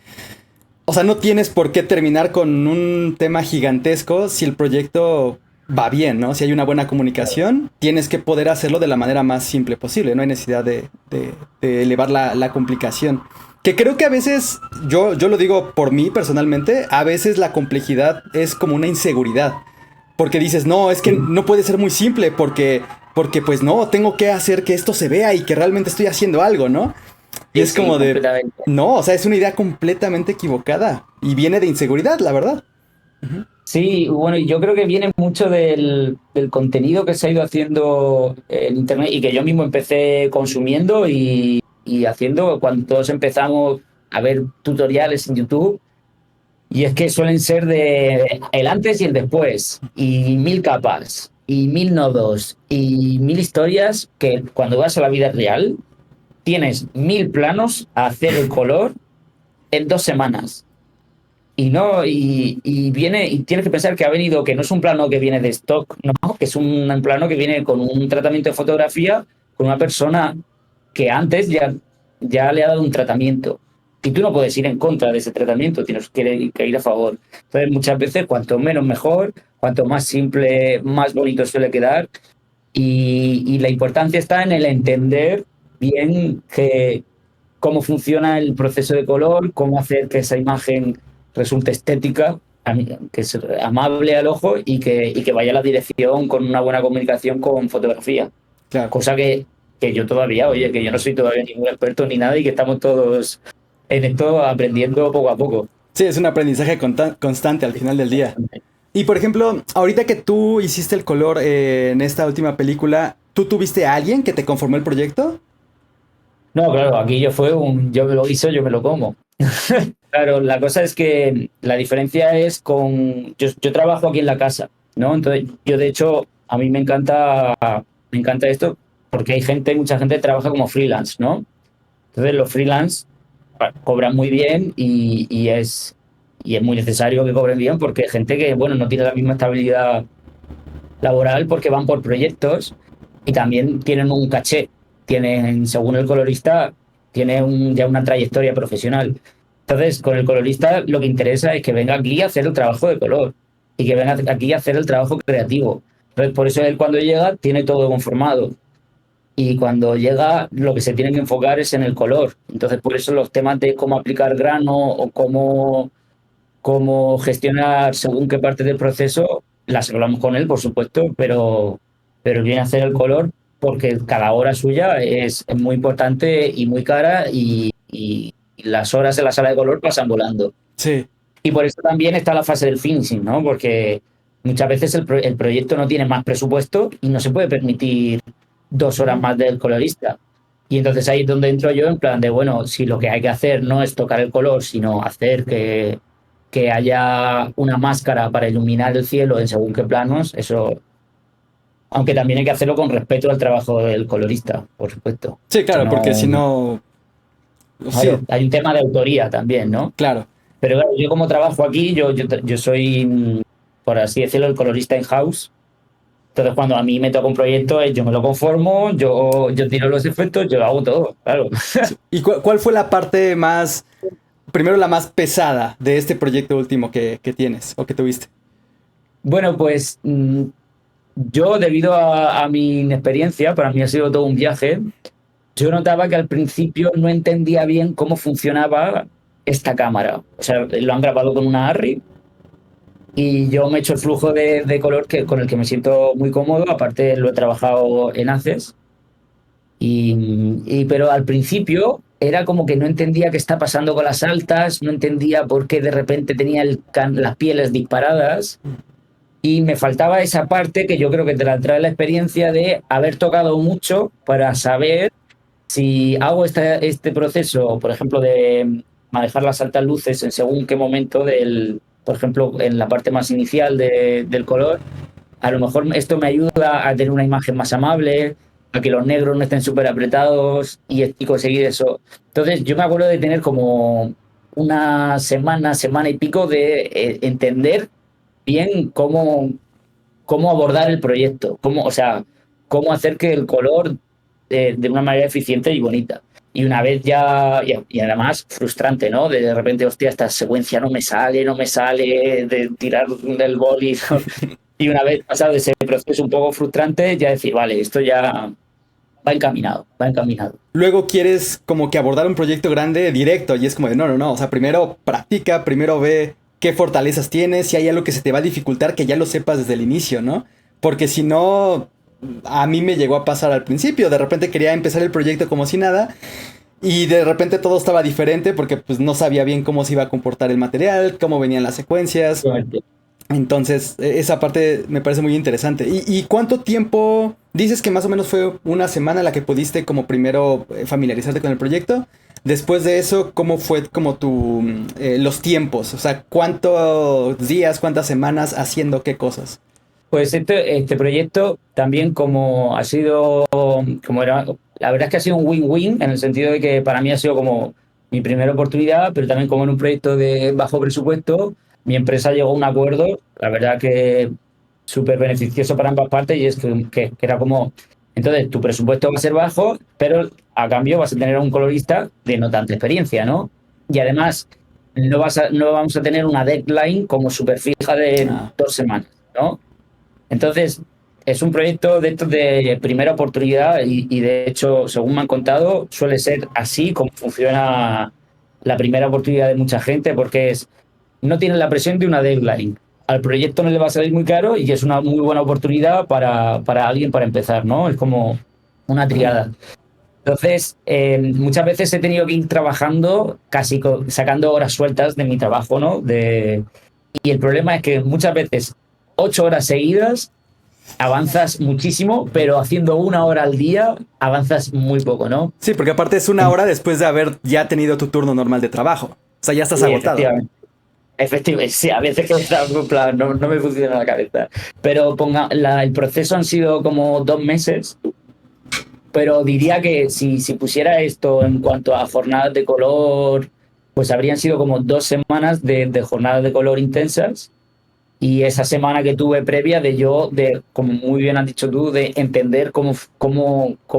o sea, no tienes por qué terminar con un tema gigantesco si el proyecto va bien, ¿no? Si hay una buena comunicación, tienes que poder hacerlo de la manera más simple posible, no hay necesidad de elevar la complicación. Que creo que a veces, yo lo digo por mí personalmente, a veces la complejidad es como una inseguridad. Porque dices, no, es que no puede ser muy simple porque pues no, tengo que hacer que esto se vea y que realmente estoy haciendo algo, ¿no? Y es como de, no, o sea, es una idea completamente equivocada y viene de inseguridad, la verdad. Sí, bueno, y yo creo que viene mucho del contenido que se ha ido haciendo en Internet y que yo mismo empecé consumiendo y haciendo cuando todos empezamos a ver tutoriales en YouTube. Y es que suelen ser de el antes y el después, y mil capas, y mil nodos, y mil historias que cuando vas a la vida real tienes mil planos a hacer el color en 2 semanas. Y no, y viene, y tienes que pensar que ha venido, que no es un plano que viene de stock, no, que es un plano que viene con un tratamiento de fotografía con una persona que antes ya le ha dado un tratamiento. Y tú no puedes ir en contra de ese tratamiento, tienes que ir a favor. Entonces, muchas veces, cuanto menos mejor, cuanto más simple, más bonito suele quedar. Y la importancia está en el entender bien cómo funciona el proceso de color, cómo hacer que esa imagen resulte estética, que es amable al ojo y que vaya a la dirección con una buena comunicación con fotografía. Claro. Cosa que yo todavía, oye, que yo no soy todavía ningún experto ni nada y que estamos todos en esto aprendiendo poco a poco. Sí, es un aprendizaje constante al final del día. Y por ejemplo, ahorita que tú hiciste el color en esta última película, ¿tú tuviste a alguien que te conformó el proyecto? No, claro, aquí yo me lo guiso, yo me lo como. Claro, la cosa es que la diferencia es yo trabajo aquí en la casa, ¿no? Entonces, yo de hecho, a mí me encanta esto porque mucha gente trabaja como freelance, ¿no? Entonces, los freelance cobran muy bien y es muy necesario que cobren bien porque hay gente que, bueno, no tiene la misma estabilidad laboral porque van por proyectos y también tienen un caché, según el colorista, ya una trayectoria profesional. Entonces, con el colorista lo que interesa es que venga aquí a hacer el trabajo de color y que venga aquí a hacer el trabajo creativo. Entonces, por eso él cuando llega tiene todo conformado y cuando llega lo que se tiene que enfocar es en el color. Entonces, por eso los temas de cómo aplicar grano o cómo gestionar según qué parte del proceso, las hablamos con él, por supuesto, pero viene a hacer el color porque cada hora suya es muy importante y muy cara y las horas en la sala de color pasan volando. Sí. Y por eso también está la fase del finishing, ¿no? Porque muchas veces el proyecto no tiene más presupuesto y no se puede permitir 2 horas más del colorista. Y entonces ahí es donde entro yo en plan de, bueno, si lo que hay que hacer no es tocar el color, sino hacer que haya una máscara para iluminar el cielo en según qué planos, eso, aunque también hay que hacerlo con respeto al trabajo del colorista, por supuesto. Sí, Si claro, porque si no, no... Sí, claro, hay un tema de autoría también, ¿no? claro. Pero claro, yo como trabajo aquí, yo soy, por así decirlo, el colorista in-house. Entonces, cuando a mí me toca un proyecto, yo me lo conformo, yo tiro los efectos, yo hago todo, claro. Sí. ¿Y cuál fue la parte más, primero la más pesada de este proyecto último que tienes o que tuviste? Bueno, pues yo, debido a mi inexperiencia, para mí ha sido todo un viaje, yo notaba que al principio no entendía bien cómo funcionaba esta cámara. O sea, lo han grabado con una ARRI y yo me he hecho el flujo de color con el que me siento muy cómodo. Aparte, lo he trabajado en ACES. Pero al principio era como que no entendía qué está pasando con las altas, no entendía por qué de repente tenía las pieles disparadas. Y me faltaba esa parte que yo creo que te la trae la experiencia de haber tocado mucho para saber si hago este proceso, por ejemplo, de manejar las altas luces en según qué momento por ejemplo, en la parte más inicial del color, a lo mejor esto me ayuda a tener una imagen más amable, a que los negros no estén súper apretados y conseguir eso. Entonces, yo me acuerdo de tener como una semana y pico de entender bien cómo abordar el proyecto, o sea, cómo hacer que el color de una manera eficiente y bonita. Y una vez y además frustrante, ¿no? De repente, hostia, esta secuencia no me sale, de tirar del boli, ¿no? Y una vez pasado ese proceso un poco frustrante, ya decir, vale, esto ya va encaminado, va encaminado. Luego quieres como que abordar un proyecto grande directo y es como de no, no, no, o sea, primero practica, primero ve qué fortalezas tienes, si hay algo que se te va a dificultar, que ya lo sepas desde el inicio, ¿no? Porque si no, a mí me llegó a pasar al principio, de repente quería empezar el proyecto como si nada y de repente todo estaba diferente porque pues no sabía bien cómo se iba a comportar el material, cómo venían las secuencias. Entonces, esa parte me parece muy interesante. ¿Y cuánto tiempo? Dices que más o menos fue una semana la que pudiste como primero familiarizarte con el proyecto. Después de eso, ¿cómo fue como los tiempos? O sea, ¿cuántos días, cuántas semanas haciendo qué cosas? Pues este proyecto también como ha sido, como era, la verdad es que ha sido un win-win en el sentido de que para mí ha sido como mi primera oportunidad, pero también como en un proyecto de bajo presupuesto, mi empresa llegó a un acuerdo, la verdad que súper beneficioso para ambas partes y es que era como, entonces tu presupuesto va a ser bajo, pero a cambio vas a tener un colorista de no tanta experiencia, ¿no? Y además no vamos a tener una deadline como súper fija de Ah, 2 semanas, ¿no? Entonces, es un proyecto de estos de primera oportunidad y de hecho, según me han contado, suele ser así como funciona la primera oportunidad de mucha gente porque no tienen la presión de una deadline. Al proyecto no le va a salir muy caro y es una muy buena oportunidad para alguien para empezar, ¿no? Es como una órale. triada. Entonces, muchas veces he tenido que ir trabajando, casi sacando horas sueltas de mi trabajo, ¿no? Y el problema es que muchas veces 8 horas seguidas avanzas muchísimo, pero haciendo 1 hora al día avanzas muy poco, ¿no? Sí, porque aparte es una hora después de haber ya tenido tu turno normal de trabajo. O sea, ya estás Sí, agotado. efectivamente. Efectivamente, sí, a veces que en plan, no me funciona la cabeza. Pero el proceso han sido como 2 meses, pero diría que si pusiera esto en cuanto a jornadas de color, pues habrían sido como 2 semanas de jornadas de color intensas. Y esa semana que tuve previa como muy bien has dicho tú, de entender cómo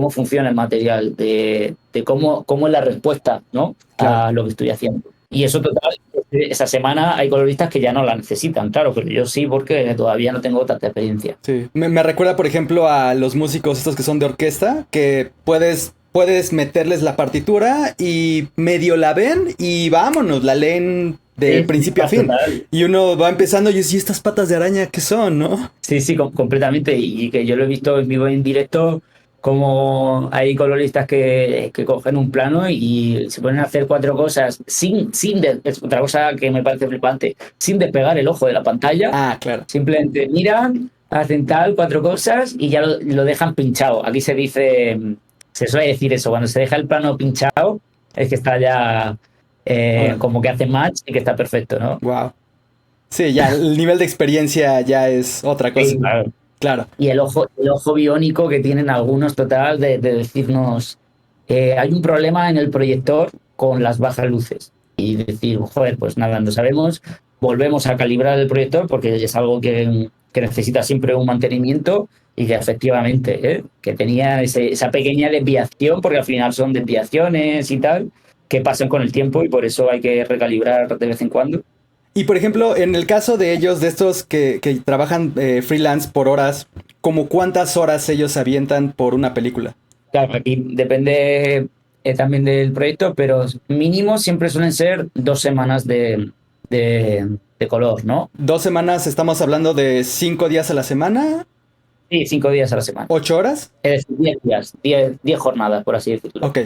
funciona el material, de cómo es la respuesta, ¿no? Claro. A lo que estoy haciendo. Y eso total, esa semana hay coloristas que ya no la necesitan, claro, pero yo sí porque todavía no tengo tanta experiencia. Sí. Me recuerda, por ejemplo, a los músicos estos que son de orquesta, que puedes meterles la partitura y medio la ven y vámonos, la leen de Sí, principio a fin. total. Y uno va empezando y dice, ¿y estas patas de araña qué son, no? Sí, sí, completamente. Y que yo lo he visto en vivo en directo, como hay coloristas que cogen un plano y se ponen a hacer 4 cosas es otra cosa que me parece flipante, sin despegar el ojo de la pantalla. Ah, claro. Simplemente miran, hacen tal, 4 cosas y ya lo dejan pinchado. Aquí se suele decir eso, cuando se deja el plano pinchado, es que está ya Órale. como que hace match y que está perfecto, ¿no? Wow. Sí, ya el nivel de experiencia ya es otra cosa. Sí, claro. Claro. Y el ojo biónico que tienen algunos total de decirnos, hay un problema en el proyector con las bajas luces. Y decir, joder, pues nada, no sabemos, volvemos a calibrar el proyector porque es algo que necesita siempre un mantenimiento y que efectivamente, que tenía esa pequeña desviación, porque al final son desviaciones y tal, que pasan con el tiempo y por eso hay que recalibrar de vez en cuando. Y por ejemplo, en el caso de ellos, de estos que trabajan freelance por horas, ¿como cuántas horas ellos se avientan por una película? Claro, aquí depende también del proyecto, pero mínimo siempre suelen ser 2 semanas de color, ¿no? 2 semanas, estamos hablando de 5 días a la semana, Sí, 5 días a la semana. 8 horas. Es decir, 10 días, 10 jornadas, por así decirlo. Ok,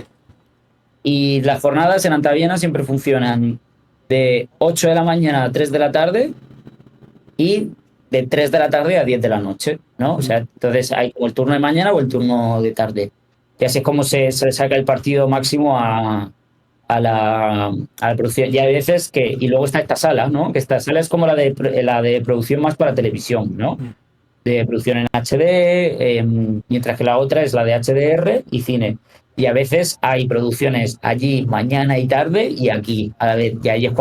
Y las jornadas en Antaviana siempre funcionan de 8 de la mañana a 3 de la tarde y de 3 de la tarde a 10 de la noche, ¿no? O sea, entonces hay como el turno de mañana o el turno de tarde. Y así es como se saca el partido máximo a la producción. Y hay veces y luego está esta sala, ¿no? Que esta sala es como la de producción más para televisión, ¿no? De producción en HD, mientras que la otra es la de HDR y cine. Y a veces hay producciones allí mañana y tarde y aquí a la vez. Y ahí es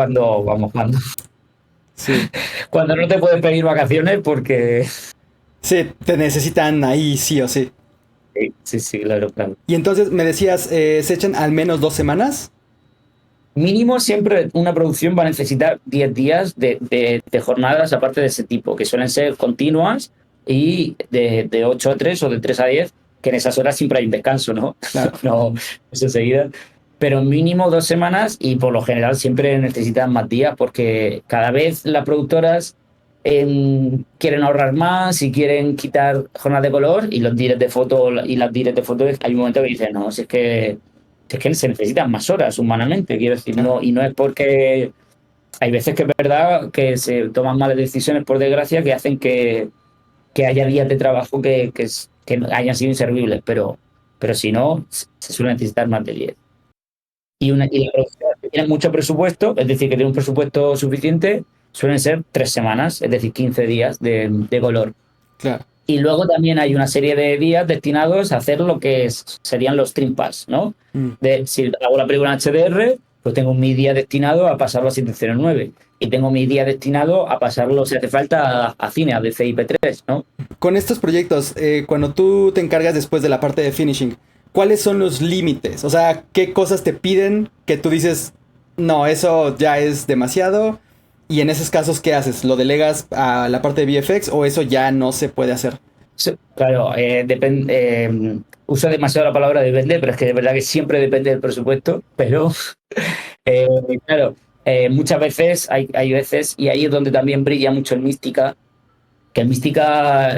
sí. cuando no te puedes pedir vacaciones porque... Sí, te necesitan ahí sí o sí. Sí, sí, sí, claro, claro. Y entonces me decías, se echan al menos 2 semanas. Mínimo siempre una producción va a necesitar 10 días de jornadas aparte de ese tipo, que suelen ser continuas y de 8 a 3 o de 3 a 10, que en esas horas siempre hay un descanso, ¿no? Claro. No es enseguida. Pero mínimo 2 semanas y por lo general siempre necesitan más días porque cada vez las productoras quieren ahorrar más y quieren quitar jornadas de color y los directs de foto y las directs de foto hay un momento que dicen, no, si es que se necesitan más horas humanamente, quiero decir, Claro. no, y no es porque hay veces que es verdad que se toman malas decisiones, por desgracia, que hacen que haya días de trabajo que hayan sido inservibles, pero si no, se suele necesitar más de 10. Y la producción que tiene mucho presupuesto, es decir, que tiene un presupuesto suficiente, suelen ser 3 semanas, es decir, 15 días de color. Claro. Y luego también hay una serie de días destinados a hacer lo que serían los trim pass, ¿no? Si hago la película en HDR, pues tengo mi día destinado a pasarlo a 709. Y tengo mi día destinado a pasarlo, si hace falta, a cine, a DCI-P3, ¿no? Con estos proyectos, cuando tú te encargas después de la parte de finishing, ¿cuáles son los límites? O sea, ¿qué cosas te piden que tú dices, no, eso ya es demasiado? Y en esos casos, ¿qué haces? ¿Lo delegas a la parte de VFX o eso ya no se puede hacer? Sí, claro, depende. Uso demasiado la palabra depende, pero es que de verdad que siempre depende del presupuesto. Pero, eh, claro, muchas veces hay veces, y ahí es donde también brilla mucho el Mística, que el Mística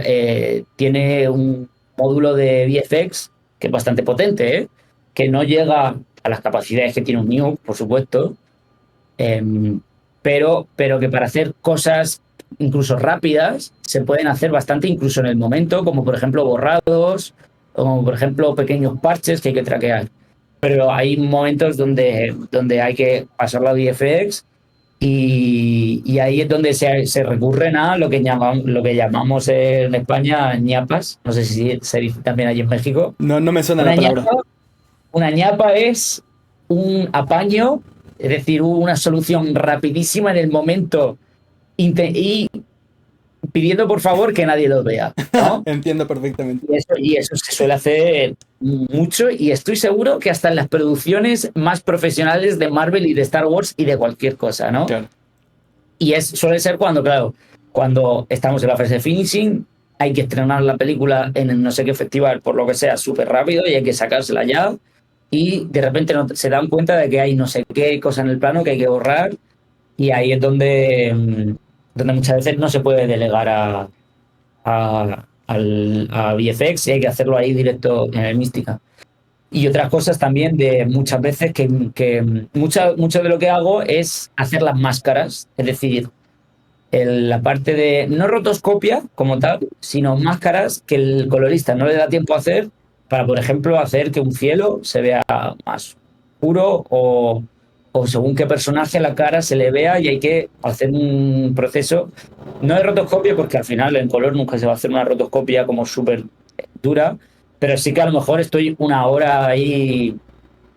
tiene un módulo de VFX que es bastante potente, ¿eh? Que no llega a las capacidades que tiene un Nuke, por supuesto, eh, pero que para hacer cosas incluso rápidas se pueden hacer bastante incluso en el momento, como por ejemplo borrados, como por ejemplo pequeños parches que hay que traquear. Pero hay momentos donde hay que pasar la VFX y ahí es donde se recurren a lo que llamamos en España ñapas. No sé si se dice también allí en México. No, no me suena la Una palabra. ñapa, una ñapa es un apaño, es decir, una solución rapidísima en el momento y pidiendo por favor que nadie lo vea, ¿no? Entiendo perfectamente. Y eso se suele hacer mucho y estoy seguro que hasta en las producciones más profesionales de Marvel y de Star Wars y de cualquier cosa, ¿no? Claro. Y suele ser cuando estamos en la fase de finishing, hay que estrenar la película en no sé qué festival, por lo que sea, súper rápido y hay que sacársela ya y de repente se dan cuenta de que hay no sé qué cosa en el plano que hay que borrar y ahí es donde muchas veces no se puede delegar a VFX y hay que hacerlo ahí directo en el Mística. Y otras cosas también de muchas veces que mucho de lo que hago es hacer las máscaras, es decir, la parte de no rotoscopia como tal, sino máscaras que el colorista no le da tiempo a hacer para, por ejemplo, hacer que un cielo se vea más puro o según qué personaje la cara se le vea y hay que hacer un proceso, no de rotoscopia porque al final en color nunca se va a hacer una rotoscopia como súper dura, pero sí que a lo mejor estoy una hora ahí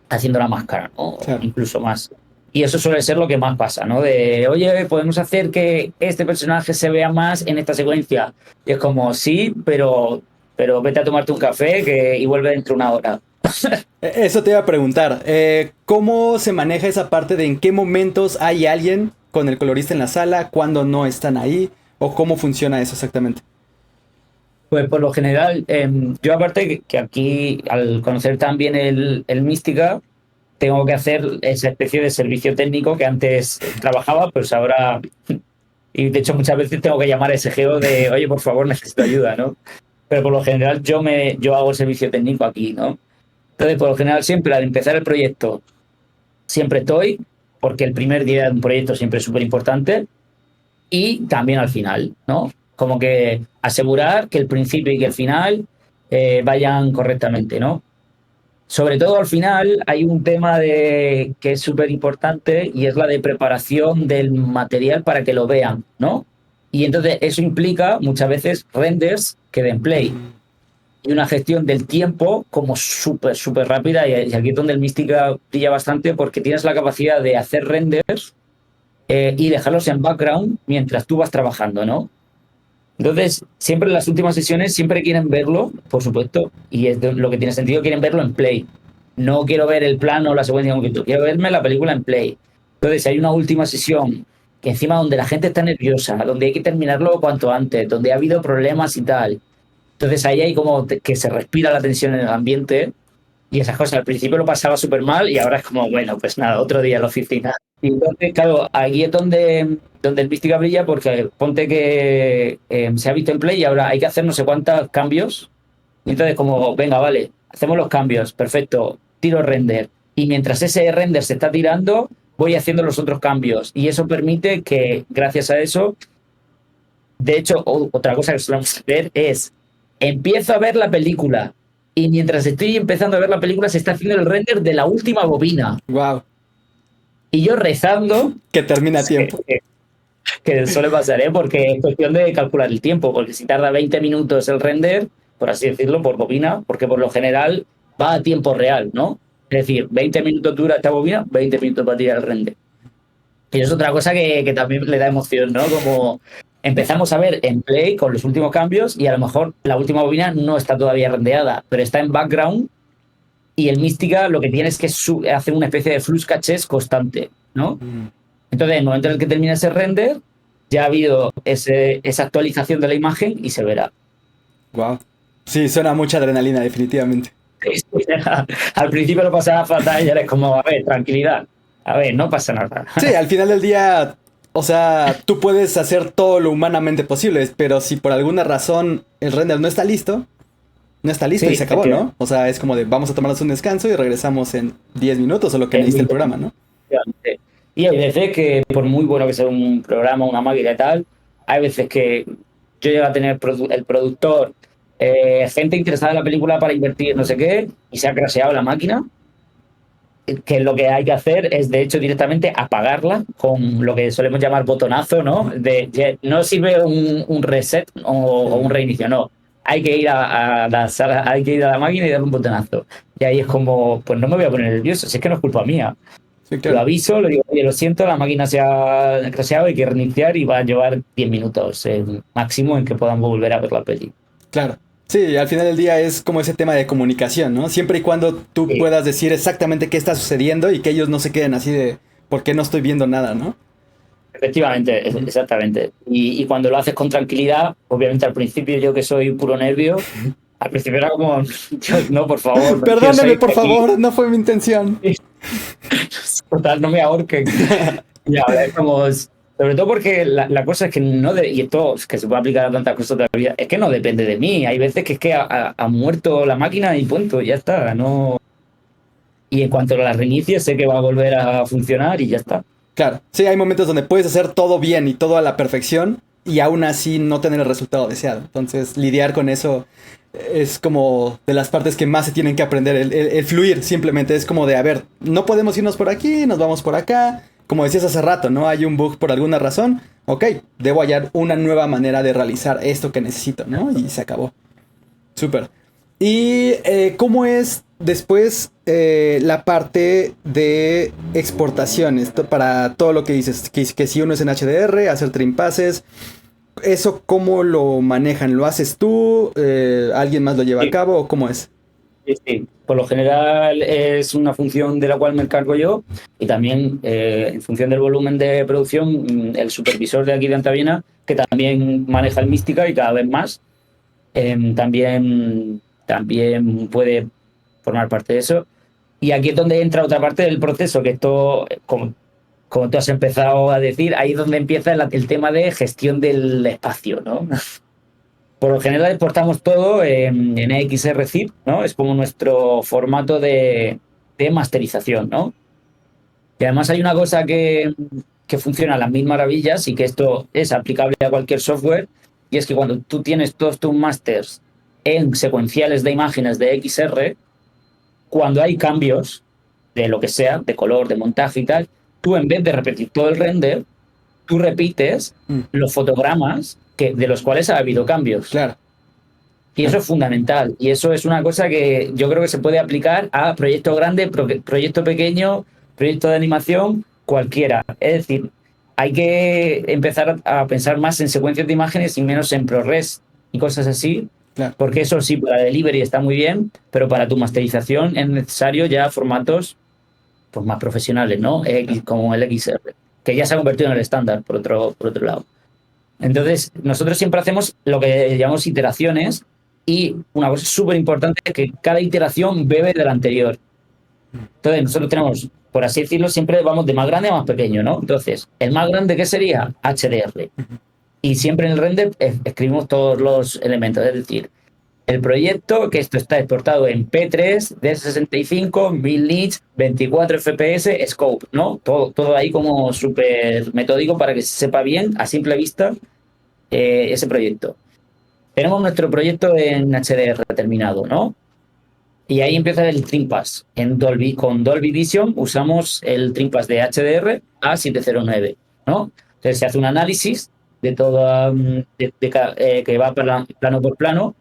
haciendo la máscara, ¿no? Claro. Incluso más. Y eso suele ser lo que más pasa, ¿no? De, oye, podemos hacer que este personaje se vea más en esta secuencia. Y es como, sí, pero vete a tomarte un café y vuelve dentro de una hora. Eso te iba a preguntar. ¿Cómo se maneja esa parte de en qué momentos hay alguien con el colorista en la sala, cuándo no están ahí? ¿O cómo funciona eso exactamente? Pues por lo general, yo aparte que aquí, al conocer también el Mística, tengo que hacer esa especie de servicio técnico que antes trabajaba, pues ahora, y de hecho muchas veces tengo que llamar a ese geo de, oye, por favor, necesito ayuda, ¿no? Pero por lo general yo hago el servicio técnico aquí, ¿no? Entonces, por lo general siempre al empezar el proyecto, siempre estoy, porque el primer día de un proyecto siempre es súper importante, y también al final, ¿no? Como que asegurar que el principio y que el final vayan correctamente, ¿no? Sobre todo al final hay un tema que es súper importante y es la de preparación del material para que lo vean, ¿no? Y entonces eso implica muchas veces renders que den play y una gestión del tiempo como súper, súper rápida y aquí es donde el Mística brilla bastante porque tienes la capacidad de hacer renders y dejarlos en background mientras tú vas trabajando, ¿no? Entonces, siempre en las últimas sesiones, siempre quieren verlo, por supuesto, y es lo que tiene sentido, quieren verlo en play. No quiero ver el plano o la secuencia en concreto, quiero verme la película en play. Entonces, si hay una última sesión, que encima donde la gente está nerviosa, donde hay que terminarlo cuanto antes, donde ha habido problemas y tal. Entonces, ahí hay como que se respira la tensión en el ambiente y esas cosas. Al principio lo pasaba súper mal y ahora es como, bueno, pues nada, otro día en la oficina. Y entonces, claro, aquí es donde el Mística brilla porque ponte que se ha visto en play y ahora hay que hacer no sé cuántos cambios. Y entonces como, venga, vale, hacemos los cambios, perfecto, tiro render. Y mientras ese render se está tirando, voy haciendo los otros cambios. Y eso permite que, gracias a eso, de hecho, otra cosa que solemos hacer es, empiezo a ver la película y mientras estoy empezando a ver la película se está haciendo el render de la última bobina. Wow. Y yo rezando... Que termina a tiempo. Que suele pasar, ¿eh? Porque es cuestión de calcular el tiempo, porque si tarda 20 minutos el render, por así decirlo, por bobina, porque por lo general va a tiempo real, ¿no? Es decir, 20 minutos dura esta bobina, 20 minutos para tirar el render. Y es otra cosa que también le da emoción, ¿no? Como empezamos a ver en Play con los últimos cambios y a lo mejor la última bobina no está todavía rendeada, pero está en background y el Mística lo que tiene es que hace una especie de flux cachés constante, ¿no? Entonces, en el momento en el que termina ese render, ya ha habido esa actualización de la imagen y se verá. Wow. Sí, suena mucha adrenalina, definitivamente. Al principio lo pasaba fatal y ahora es como, a ver, tranquilidad. A ver, no pasa nada. Sí, al final del día, o sea, tú puedes hacer todo lo humanamente posible, pero si por alguna razón el render no está listo sí, y se acabó, ¿no? O sea, es como de vamos a tomarnos un descanso y regresamos en 10 minutos o lo que necesite el programa, ¿no? Y hay veces que, por muy bueno que sea un programa, una máquina y tal, hay veces que yo llego a tener el productor, gente interesada en la película para invertir, no sé qué, y se ha crasheado la máquina, que lo que hay que hacer es, de hecho, directamente apagarla con lo que solemos llamar botonazo, ¿no? No sirve un reset o un reinicio, no. Hay que ir a la sala, hay que ir a la máquina y darle un botonazo. Y ahí es como, pues no me voy a poner nervioso, si es que no es culpa mía. Sí, claro. Lo aviso, le digo, oye, lo siento, la máquina se ha crasheado, hay que reiniciar y va a llevar 10 minutos máximo en que podamos volver a ver la peli. Claro. Sí, al final del día es como ese tema de comunicación, ¿no? Siempre y cuando tú puedas decir exactamente qué está sucediendo y que ellos no se queden así de ¿por qué no estoy viendo nada, no? Efectivamente, exactamente. Y cuando lo haces con tranquilidad, obviamente al principio yo que soy puro nervio, al principio era como, Dios, no, por favor. Perdóname, por favor, no fue mi intención. Total, no me ahorquen. Y ahora es como, sobre todo porque la cosa es que y esto es que se puede aplicar a tantas cosas de la vida, es que no depende de mí. Hay veces que es que ha muerto la máquina y punto, ya está. No. Y en cuanto la reinicie, sé que va a volver a funcionar y ya está. Claro, sí, hay momentos donde puedes hacer todo bien y todo a la perfección y aún así no tener el resultado deseado. Entonces, lidiar con eso es como de las partes que más se tienen que aprender. El fluir simplemente es como de, a ver, no podemos irnos por aquí, nos vamos por acá. Como decías hace rato, ¿no? Hay un bug por alguna razón. Ok, debo hallar una nueva manera de realizar esto que necesito, ¿no? Y se acabó. Súper. ¿Y cómo es después la parte de exportaciones para todo lo que dices? Que si uno es en HDR, hacer trim passes, ¿eso cómo lo manejan? ¿Lo haces tú? ¿Alguien más lo lleva a cabo o cómo es? Sí. Por lo general es una función de la cual me encargo yo y también en función del volumen de producción el supervisor de aquí de Antaviena, que también maneja el Mística y cada vez más, también puede formar parte de eso. Y aquí es donde entra otra parte del proceso, que esto, como tú has empezado a decir, ahí es donde empieza el tema de gestión del espacio, ¿no? Por lo general exportamos todo en XR-zip, ¿no? Es como nuestro formato de masterización, ¿no? Y además hay una cosa que funciona a las mil maravillas y que esto es aplicable a cualquier software, y es que cuando tú tienes todos tus masters en secuenciales de imágenes de XR, cuando hay cambios de lo que sea, de color, de montaje y tal, tú en vez de repetir todo el render, tú repites los fotogramas de los cuales ha habido cambios. Claro. Y eso es fundamental. Y eso es una cosa que yo creo que se puede aplicar a proyecto grande, proyecto pequeño, proyecto de animación, cualquiera. Es decir, hay que empezar a pensar más en secuencias de imágenes y menos en ProRes y cosas así. Claro. Porque eso sí, para delivery está muy bien, pero para tu masterización es necesario ya formatos pues, más profesionales, ¿no? Como el XR, que ya se ha convertido en el estándar, por otro lado. Entonces, nosotros siempre hacemos lo que llamamos iteraciones y una cosa súper importante es que cada iteración bebe de la anterior. Entonces, nosotros tenemos, por así decirlo, siempre vamos de más grande a más pequeño, ¿no? Entonces, el más grande, ¿qué sería? HDR. Y siempre en el render escribimos todos los elementos, es decir, el proyecto, que esto está exportado en P3, D65, 1000 nits, 24 FPS, scope, ¿no? Todo ahí como súper metódico para que se sepa bien, a simple vista, ese proyecto. Tenemos nuestro proyecto en HDR terminado, ¿no? Y ahí empieza el TrimPass. Con Dolby Vision usamos el TrimPass de HDR a 709, ¿no? Entonces se hace un análisis de todo, que va plano por plano.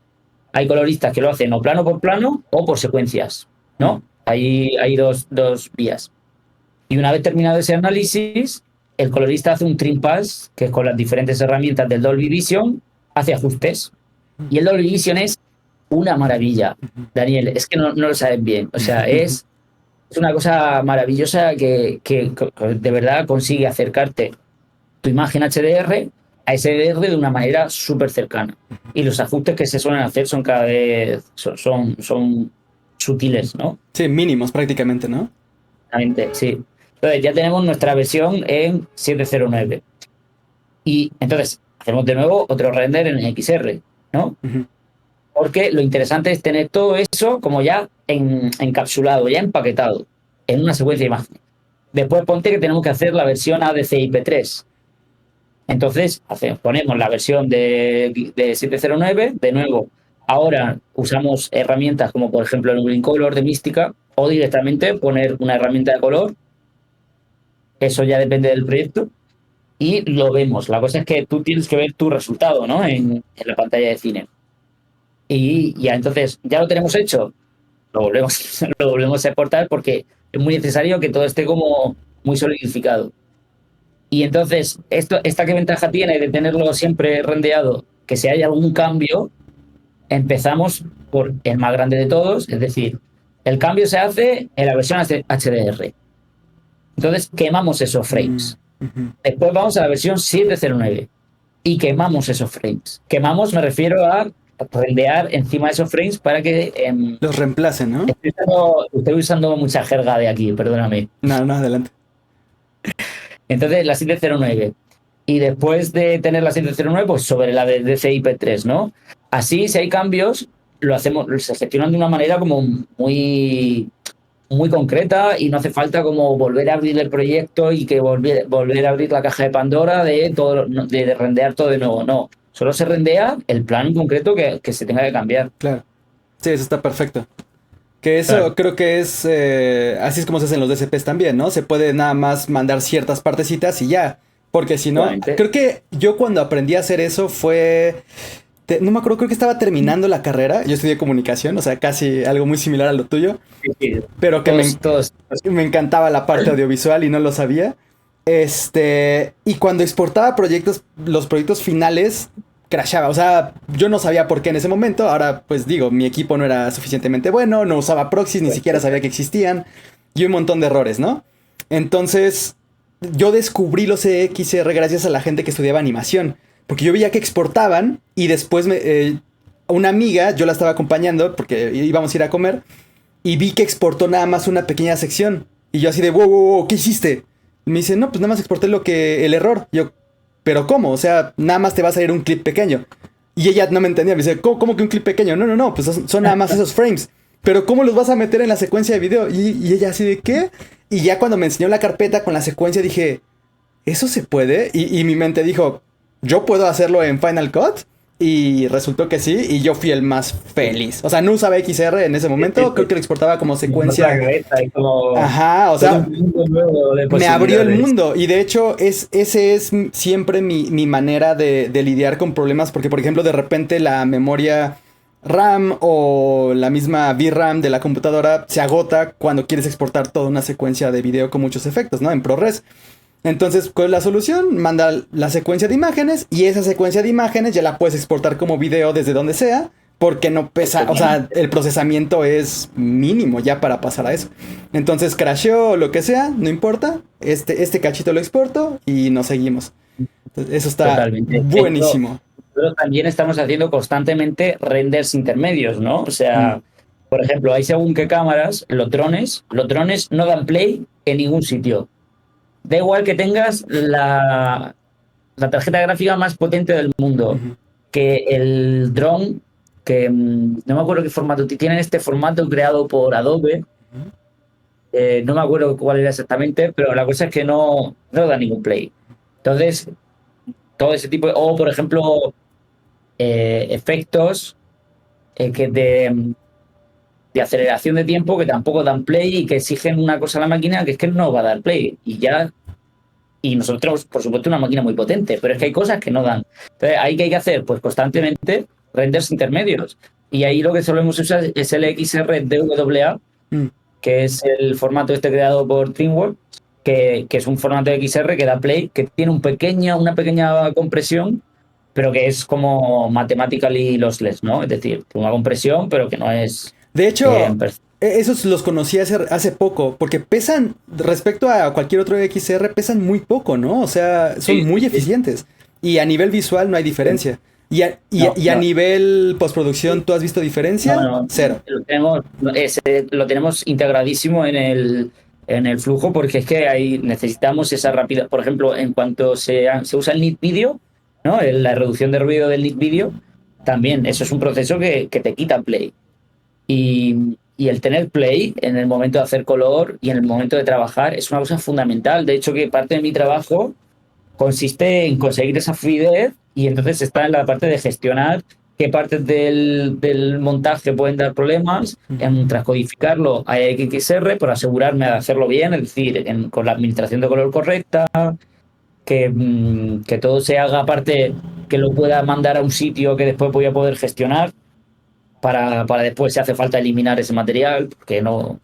Hay coloristas que lo hacen o plano por plano o por secuencias, ¿no? Hay dos vías. Y una vez terminado ese análisis, el colorista hace un TrimPass, que es con las diferentes herramientas del Dolby Vision, hace ajustes. Y el Dolby Vision es una maravilla, Daniel, es que no lo sabes bien. O sea, es una cosa maravillosa que de verdad consigue acercarte tu imagen HDR a SDR de una manera súper cercana. Y los ajustes que se suelen hacer son cada vez son sutiles, ¿no? Sí, mínimos prácticamente, ¿no? Exactamente, sí. Entonces ya tenemos nuestra versión en 709. Y entonces hacemos de nuevo otro render en XR, ¿no? Uh-huh. Porque lo interesante es tener todo eso como ya encapsulado, ya empaquetado, en una secuencia de imágenes. Después ponte que tenemos que hacer la versión ADCI-P3. Entonces ponemos la versión de 709, de nuevo. Ahora usamos herramientas como por ejemplo el Green Color de Mística o directamente poner una herramienta de color. Eso ya depende del proyecto. Y lo vemos. La cosa es que tú tienes que ver tu resultado, ¿no? En la pantalla de cine. Y ya entonces, ya lo tenemos hecho. Lo volvemos a exportar porque es muy necesario que todo esté como muy solidificado. Y entonces, ¿esta qué ventaja tiene de tenerlo siempre rendeado? Que si hay algún cambio, empezamos por el más grande de todos, es decir, el cambio se hace en la versión HDR. Entonces, quemamos esos frames. Uh-huh. Después vamos a la versión 709 y quemamos esos frames. Quemamos, me refiero a rendear encima de esos frames para que... los reemplacen, ¿no? Estoy usando mucha jerga de aquí, perdóname. No, adelante. Entonces, la 709. Y después de tener la 709, pues sobre la de DCI-P3, ¿no? Así, si hay cambios, se gestionan de una manera como muy, muy concreta y no hace falta como volver a abrir el proyecto y que volver a abrir la caja de Pandora de rendear todo de nuevo. No, solo se rendea el plan en concreto que se tenga que cambiar. Claro. Sí, eso está perfecto. Que eso claro. Creo que es... así es como se hacen los DCPs también, ¿no? Se puede nada más mandar ciertas partecitas y ya. Porque si no... Creo que yo cuando aprendí a hacer eso fue... no me acuerdo, creo que estaba terminando la carrera. Yo estudié comunicación, o sea, casi algo muy similar a lo tuyo. Sí. Pero que me encantaba la parte audiovisual y no lo sabía. Y cuando exportaba los proyectos finales... crashaba, o sea, yo no sabía por qué en ese momento. Ahora, pues digo, mi equipo no era suficientemente bueno, no usaba proxies, ni siquiera sabía que existían, y un montón de errores, ¿no? Entonces, yo descubrí los XR gracias a la gente que estudiaba animación, porque yo veía que exportaban y después una amiga, yo la estaba acompañando porque íbamos a ir a comer, y vi que exportó nada más una pequeña sección, y yo así de, wow, ¿qué hiciste? Y me dice, no, pues nada más exporté el error. Yo, ¿pero cómo? O sea, nada más te va a salir un clip pequeño. Y ella no me entendía. Me dice, ¿cómo que un clip pequeño? No, pues son nada más esos frames. Pero ¿cómo los vas a meter en la secuencia de video? Y ella así de, ¿qué? Y ya cuando me enseñó la carpeta con la secuencia dije, ¿eso se puede? Y mi mente dijo, ¿yo puedo hacerlo en Final Cut? Y resultó que sí, y yo fui el más feliz. O sea, no usaba XR en ese momento, creo que lo exportaba como secuencia. Ajá, o sea, me abrió el mundo. Y de hecho, ese es siempre mi manera de lidiar con problemas. Porque, por ejemplo, de repente la memoria RAM o la misma VRAM de la computadora se agota cuando quieres exportar toda una secuencia de video con muchos efectos, ¿no? En ProRes. Entonces, ¿cuál es la solución? Manda la secuencia de imágenes y esa secuencia de imágenes ya la puedes exportar como video desde donde sea, porque no pesa, o sea, el procesamiento es mínimo ya para pasar a eso. Entonces, crasheó o lo que sea, no importa, este cachito lo exporto y nos seguimos. Entonces, eso está totalmente buenísimo. Pero también estamos haciendo constantemente renders intermedios, ¿no? O sea, por ejemplo, hay según qué cámaras, los drones no dan play en ningún sitio. Da igual que tengas la tarjeta gráfica más potente del mundo, que el dron que no me acuerdo qué formato, tienen este formato creado por Adobe, no me acuerdo cuál era exactamente, pero la cosa es que no da ningún play. Entonces, todo ese tipo, o por ejemplo, efectos que de aceleración de tiempo que tampoco dan play y que exigen una cosa a la máquina que es que no va a dar play. Y nosotros, por supuesto, una máquina muy potente, pero es que hay cosas que no dan. Entonces, ahí que hay que hacer, pues constantemente renders intermedios. Y ahí lo que solemos usar es el XR Mm. que es el formato este creado por DreamWorks, que es un formato de XR que da play, que tiene una pequeña compresión, pero que es como mathematically lossless, ¿no? Es decir, una compresión, pero que no es... De hecho, per- esos los conocí hace popo, porque pesan, respecto a cualquier otro XR, pesan muy poco, ¿no? O sea, son sí, muy sí, eficientes. Y a nivel visual no hay diferencia. no, Y a no, nivel postproducción, ¿tú has visto no, diferencia? no, Cero. lo tenemos integradísimo en el flujo porque es que ahí necesitamos esa rapidez. Por ejemplo, en cuanto se usa el NIT video, ¿no? La reducción de ruido del NIT video, también eso es un proceso que te quita play. Y el tener play en el momento de hacer color y en el momento de trabajar es una cosa fundamental. De hecho, que parte de mi trabajo consiste en conseguir esa fluidez y entonces está en la parte de gestionar qué partes del montaje pueden dar problemas, en transcodificarlo a XR para asegurarme de hacerlo bien, es decir, con la administración de color correcta, que todo se haga aparte, que lo pueda mandar a un sitio que después voy a poder gestionar para después, si hace falta, eliminar ese material, que no...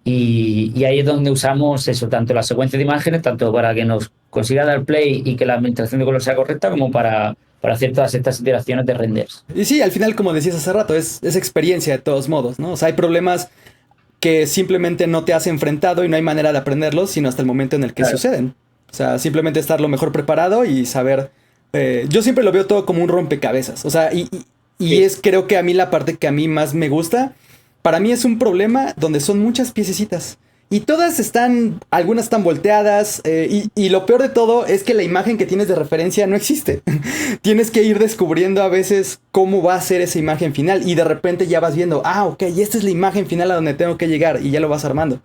Y ahí es donde usamos eso, tanto la secuencia de imágenes, tanto para que nos consiga dar play y que la administración de color sea correcta, como para hacer todas estas iteraciones de renders. Y sí, al final, como decías hace rato, es experiencia de todos modos, ¿no? O sea, hay problemas que simplemente no te has enfrentado y no hay manera de aprenderlos, sino hasta el momento en el que Claro. suceden. O sea, simplemente estar lo mejor preparado y saber. Yo siempre lo veo todo como un rompecabezas. O sea, y Sí, es creo que a mí la parte que a mí más me gusta. Para mí es un problema donde son muchas piececitas. Y todas están, algunas están volteadas. Y lo peor de todo es que la imagen que tienes de referencia no existe. Tienes que ir descubriendo a veces cómo va a ser esa imagen final. Y de repente ya vas viendo, ok, y esta es la imagen final a donde tengo que llegar. Y ya lo vas armando.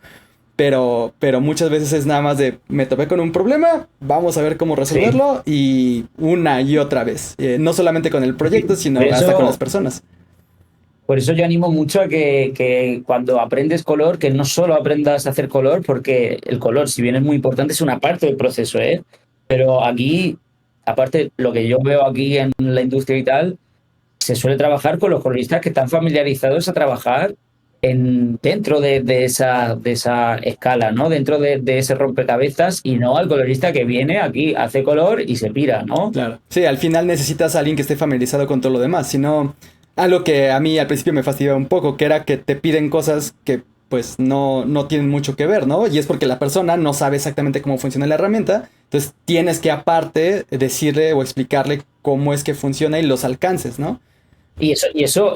Pero muchas veces es nada más de, me topé con un problema, vamos a ver cómo sí. resolverlo. Y una y otra vez. No solamente con el proyecto, sino Por hasta con las eso, personas. por eso yo animo mucho a que cuando aprendes color, que no solo aprendas a hacer color, porque el color, si bien es muy importante, es una parte del proceso, ¿eh? Pero aquí, aparte, lo que yo veo aquí en la industria y tal, se suele trabajar con los coloristas que están familiarizados a trabajar dentro de esa escala, ¿no? Dentro de ese rompecabezas y no al colorista que viene aquí, hace color y se pira, ¿no? Claro. Sí, al final necesitas a alguien que esté familiarizado con todo lo demás. Si no, algo que a mí al principio me fastidiaba un poco, que era que te piden cosas que pues no tienen mucho que ver, ¿no? Y es porque la persona no sabe exactamente cómo funciona la herramienta. Entonces tienes que aparte decirle o explicarle cómo es que funciona y los alcances, ¿no? Y eso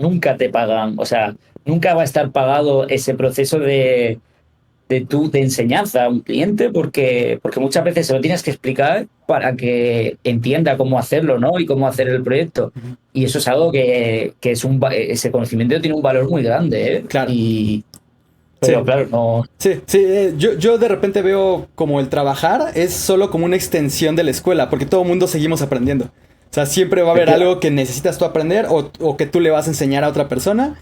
nunca te pagan, o sea, nunca va a estar pagado ese proceso de enseñanza a un cliente porque muchas veces se lo tienes que explicar para que entienda cómo hacerlo, ¿no? Y cómo hacer el proyecto. Ujú. Y eso es algo que ese conocimiento tiene un valor muy grande, ¿eh? Claro. Pero Sí. claro, no. Sí, sí, yo de repente veo como el trabajar es solo como una extensión de la escuela, porque todo el mundo seguimos aprendiendo. O sea, siempre va a haber algo que necesitas tú aprender o que tú le vas a enseñar a otra persona.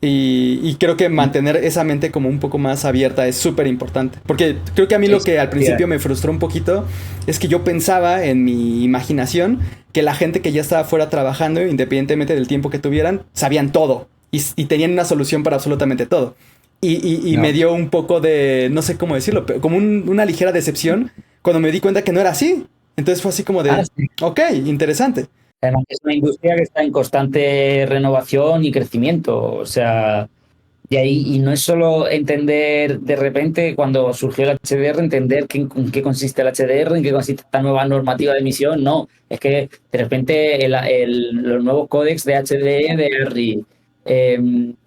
Y creo que mantener esa mente como un poco más abierta es súper importante. Porque creo que a mí Sí, lo que al principio me frustró un poquito es que yo pensaba en mi imaginación que la gente que ya estaba fuera trabajando, independientemente del tiempo que tuvieran, sabían todo y tenían una solución para absolutamente todo. Y me no. dio un poco de, no sé cómo decirlo, pero como una ligera decepción cuando me di cuenta que no era así. Entonces fue así como Ah, de, sí. ok, interesante. Además, es una industria que está en constante renovación y crecimiento. O sea, y no es solo entender de repente cuando surgió el HDR, entender en qué consiste el HDR, en qué consiste esta nueva normativa de emisión, no. Es que de repente los nuevos códecs de HD, de ARRI,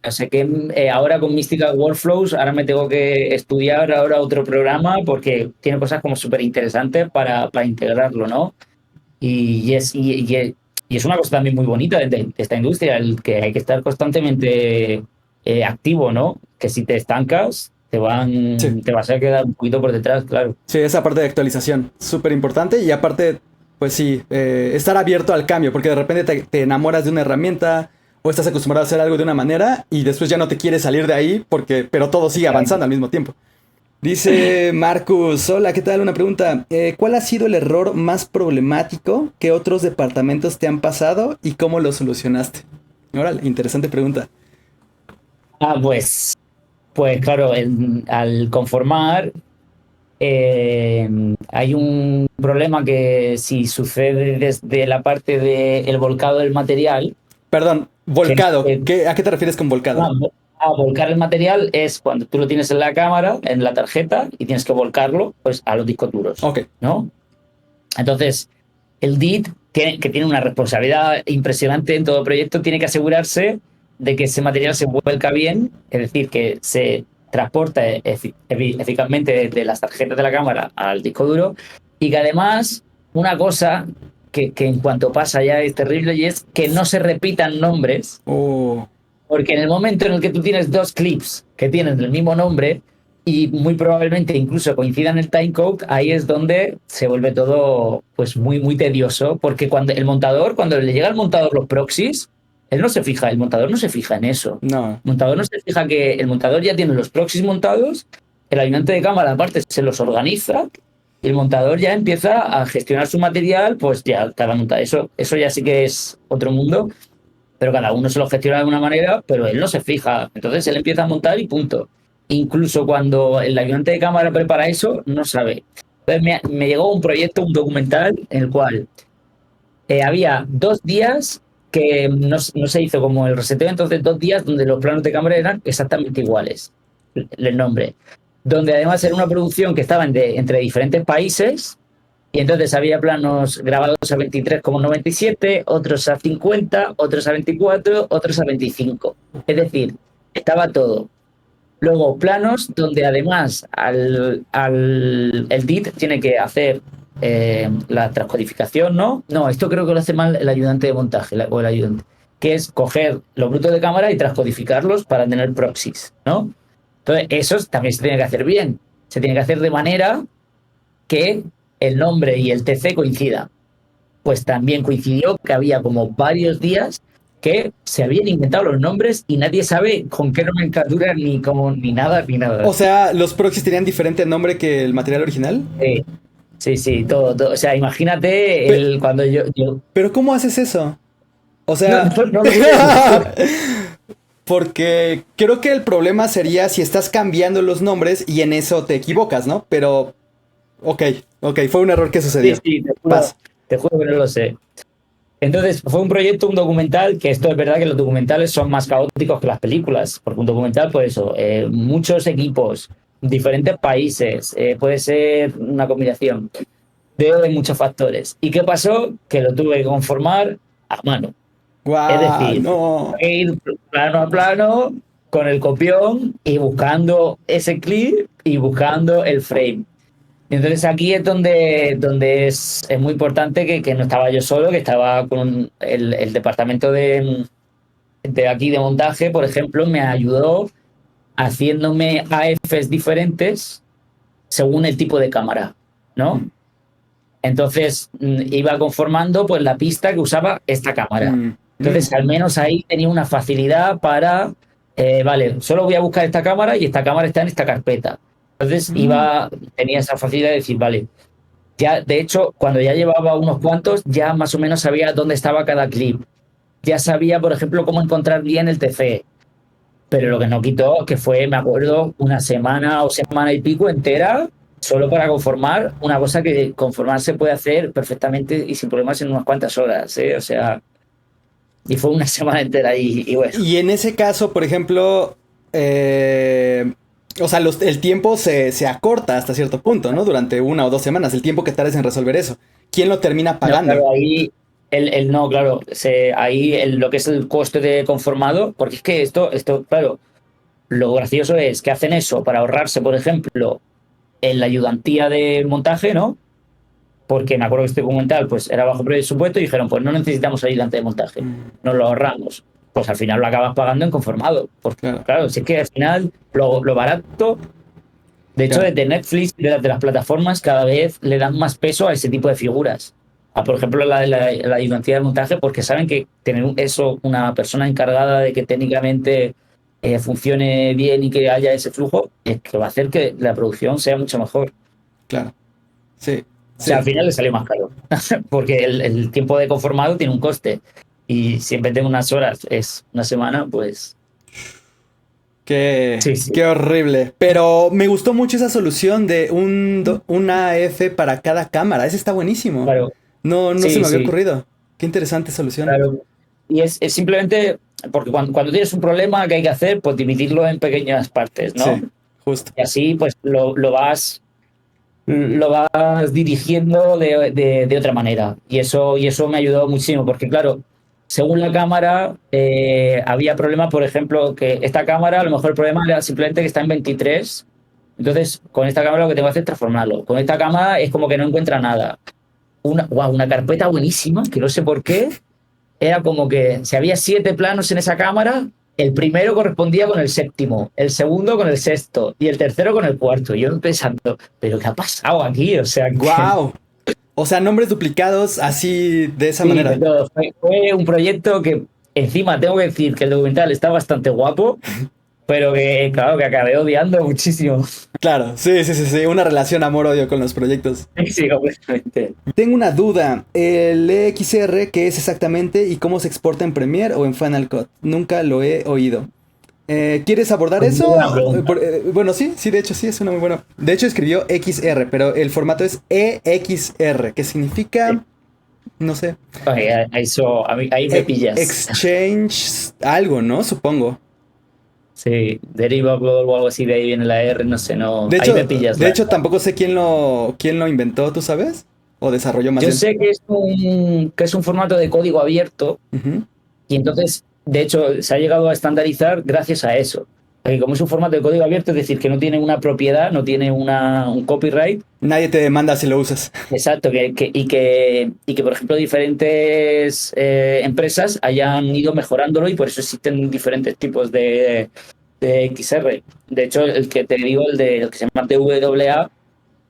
no sé qué, ahora con Mystical Workflows, ahora me tengo que estudiar ahora otro programa porque tiene cosas como súper interesantes para integrarlo, ¿no? Y, y, es, y, y Y es una cosa también muy bonita de esta industria, el que hay que estar constantemente activo, ¿no? Que si te estancas, Sí. te vas a quedar un poquito por detrás, claro. Sí, esa parte de actualización, súper importante. Y aparte, pues sí, estar abierto al cambio, porque de repente te enamoras de una herramienta o estás acostumbrado a hacer algo de una manera y después ya no te quieres salir de ahí, pero todo sigue avanzando al mismo tiempo. Dice Marcus, hola, ¿qué tal? Una pregunta. ¿Cuál ha sido el error más problemático que otros departamentos te han pasado y cómo lo solucionaste? Órale, interesante pregunta. Ah, pues claro, al conformar hay un problema que si sucede desde la parte del volcado del material, Perdón, que volcado. ¿A qué te refieres con volcado? ah, volcar el material es cuando tú lo tienes en la cámara, en la tarjeta, y tienes que volcarlo pues, a los discos duros, Ok. ¿no? Entonces, el DIT, que tiene una responsabilidad impresionante en todo proyecto, tiene que asegurarse de que ese material se vuelca bien, es decir, que se transporta eficazmente desde las tarjetas de la cámara al disco duro y que además una cosa que en cuanto pasa ya es terrible y es que no se repitan nombres, Oh, porque en el momento en el que tú tienes dos clips que tienen el mismo nombre y muy probablemente incluso coincidan el timecode, ahí es donde se vuelve todo pues muy tedioso, porque cuando le llega al montador los proxies, él no se fija, el montador no se fija en eso. no. El montador no se fija que el montador ya tiene los proxies montados, el ayudante de cámara aparte se los organiza y el montador ya empieza a gestionar su material, pues ya cada montador. Eso ya sí que es otro mundo, pero cada uno se lo gestiona de una manera, pero él no se fija. Entonces él empieza a montar y punto. Incluso cuando el ayudante de cámara prepara eso, no sabe. Entonces me llegó un proyecto, un documental, en el cual había 2 días que no se hizo como el reseteo, entonces 2 días donde los planos de cámara eran exactamente iguales, el nombre. Donde además era una producción que estaba entre diferentes países y entonces había planos grabados a 23,97, otros a 50, otros a 24, otros a 25. Es decir, estaba todo. Luego, planos donde además el DIT tiene que hacer la transcodificación, ¿no? No, esto creo que lo hace mal el ayudante de montaje o el ayudante, que es coger los brutos de cámara y transcodificarlos para tener proxies, ¿no? Entonces, eso también se tiene que hacer bien. Se tiene que hacer de manera que el nombre y el TC coincidan. Pues también coincidió que había como varios días que se habían inventado los nombres y nadie sabe con qué nomenclatura ni cómo ni nada ni nada. O sea, ¿los proxies tenían diferente nombre que el material original? Sí, todo. O sea, imagínate Pe- cuando Pero ¿cómo haces eso? O no, sea, no lo sé. porque creo que el problema sería si estás cambiando los nombres y en eso te equivocas, ¿no? Pero, ok, fue un error que sucedió. Sí, Paz. te juro que no lo sé. Entonces, fue un proyecto, un documental, que esto es verdad que los documentales son más caóticos que las películas, porque un documental, pues eso, muchos equipos, diferentes países, puede ser una combinación de muchos factores. ¿Y qué pasó? Que lo tuve que conformar a mano. Es Guau, decir, no. ir plano a plano con el copión y buscando ese clip y buscando el frame. Entonces aquí es donde es muy importante que no estaba yo solo, que estaba con el departamento de aquí de montaje, por ejemplo, me ayudó haciéndome AFs diferentes según el tipo de cámara, ¿no? Entonces iba conformando pues la pista que usaba esta cámara. Mm, mm. Entonces al menos ahí tenía una facilidad para, vale, solo voy a buscar esta cámara y esta cámara está en esta carpeta. Entonces tenía esa facilidad de decir, vale, ya, de hecho, cuando ya llevaba unos cuantos, ya más o menos sabía dónde estaba cada clip. Ya sabía, por ejemplo, cómo encontrar bien el TC. Pero lo que no quitó, que fue, me acuerdo, una semana o semana y pico entera solo para conformar una cosa que conformar se puede hacer perfectamente y sin problemas en unas cuantas horas, ¿eh? O sea, y fue una semana entera y bueno. Y en ese caso, por ejemplo, o sea, el tiempo se acorta hasta cierto punto, ¿no? Durante 1 o 2 semanas, el tiempo que tardes en resolver eso. ¿Quién lo termina No, pagando? claro, ahí no, claro, lo que es el coste de conformado, porque es que claro, lo gracioso es que hacen eso para ahorrarse, por ejemplo, en la ayudantía de montaje, ¿no? porque me acuerdo que este documental pues era bajo presupuesto y dijeron, pues no necesitamos ayudante de montaje, nos lo ahorramos. Pues al final lo acabas pagando en conformado. Porque, claro, si es que al final lo barato, de hecho, Claro. desde Netflix, de las plataformas, cada vez le dan más peso a ese tipo de figuras. Por ejemplo, la ayudantía de montaje, porque saben que tener eso, una persona encargada de que técnicamente funcione bien y que haya ese flujo, es que va a hacer que la producción sea mucho mejor. Claro. Sí. O sea, Sí. al final le sale más caro, porque el tiempo de conformado tiene un coste. Y si en vez de unas horas es una semana, pues Qué, sí, sí. qué horrible. Pero me gustó mucho esa solución de una AF para cada cámara. Ese está buenísimo. Claro, No se sí, me había sí, ocurrido. Qué interesante solución. claro. Y es simplemente porque cuando tienes un problema que hay que hacer, pues dividirlo en pequeñas partes, ¿no? Sí, justo. Y así pues lo vas dirigiendo de otra manera. Y eso me ayudó muchísimo, porque claro, según la cámara, había problemas, por ejemplo, que esta cámara, a lo mejor el problema era simplemente que está en 23. Entonces, con esta cámara lo que tengo que hacer es transformarlo. Con esta cámara es como que no encuentra nada. Una carpeta buenísima, que no sé por qué, era como que si había 7 planos en esa cámara, el primero correspondía con el séptimo, el segundo con el sexto y el tercero con el cuarto. Y yo pensando, ¿pero qué ha pasado aquí? O sea, que ¡Guau! O sea, nombres duplicados así de esa sí, de manera. todo. Fue un proyecto que encima tengo que decir que el documental está bastante guapo, pero que, claro, que acabé odiando muchísimo. Claro, sí. Una relación amor-odio con los proyectos. Sí, completamente. Tengo una duda. El EXR, ¿qué es exactamente y cómo se exporta en Premiere o en Final Cut? Nunca lo he oído. ¿Quieres abordar Pues muy eso? buena pregunta. Bueno, sí, de hecho sí, es una muy buena. De hecho escribió XR, pero el formato es EXR, que significa, no sé, Oye, eso, ahí me pillas. exchange algo, ¿no? Supongo. Sí, derivable o algo así, de ahí viene la R, no sé, no. De Ahí me hecho, pillas. de hecho tampoco sé quién lo inventó, ¿tú sabes? O desarrolló más Yo bien. sé que es un formato de código abierto Ujú. y entonces, de hecho, se ha llegado a estandarizar gracias a eso. Porque como es un formato de código abierto, es decir, que no tiene una propiedad, no tiene un copyright. Nadie te demanda si lo usas. Exacto, y que, por ejemplo, diferentes empresas hayan ido mejorándolo y por eso existen diferentes tipos de XR. De hecho, el que te digo, el que se llama DWA,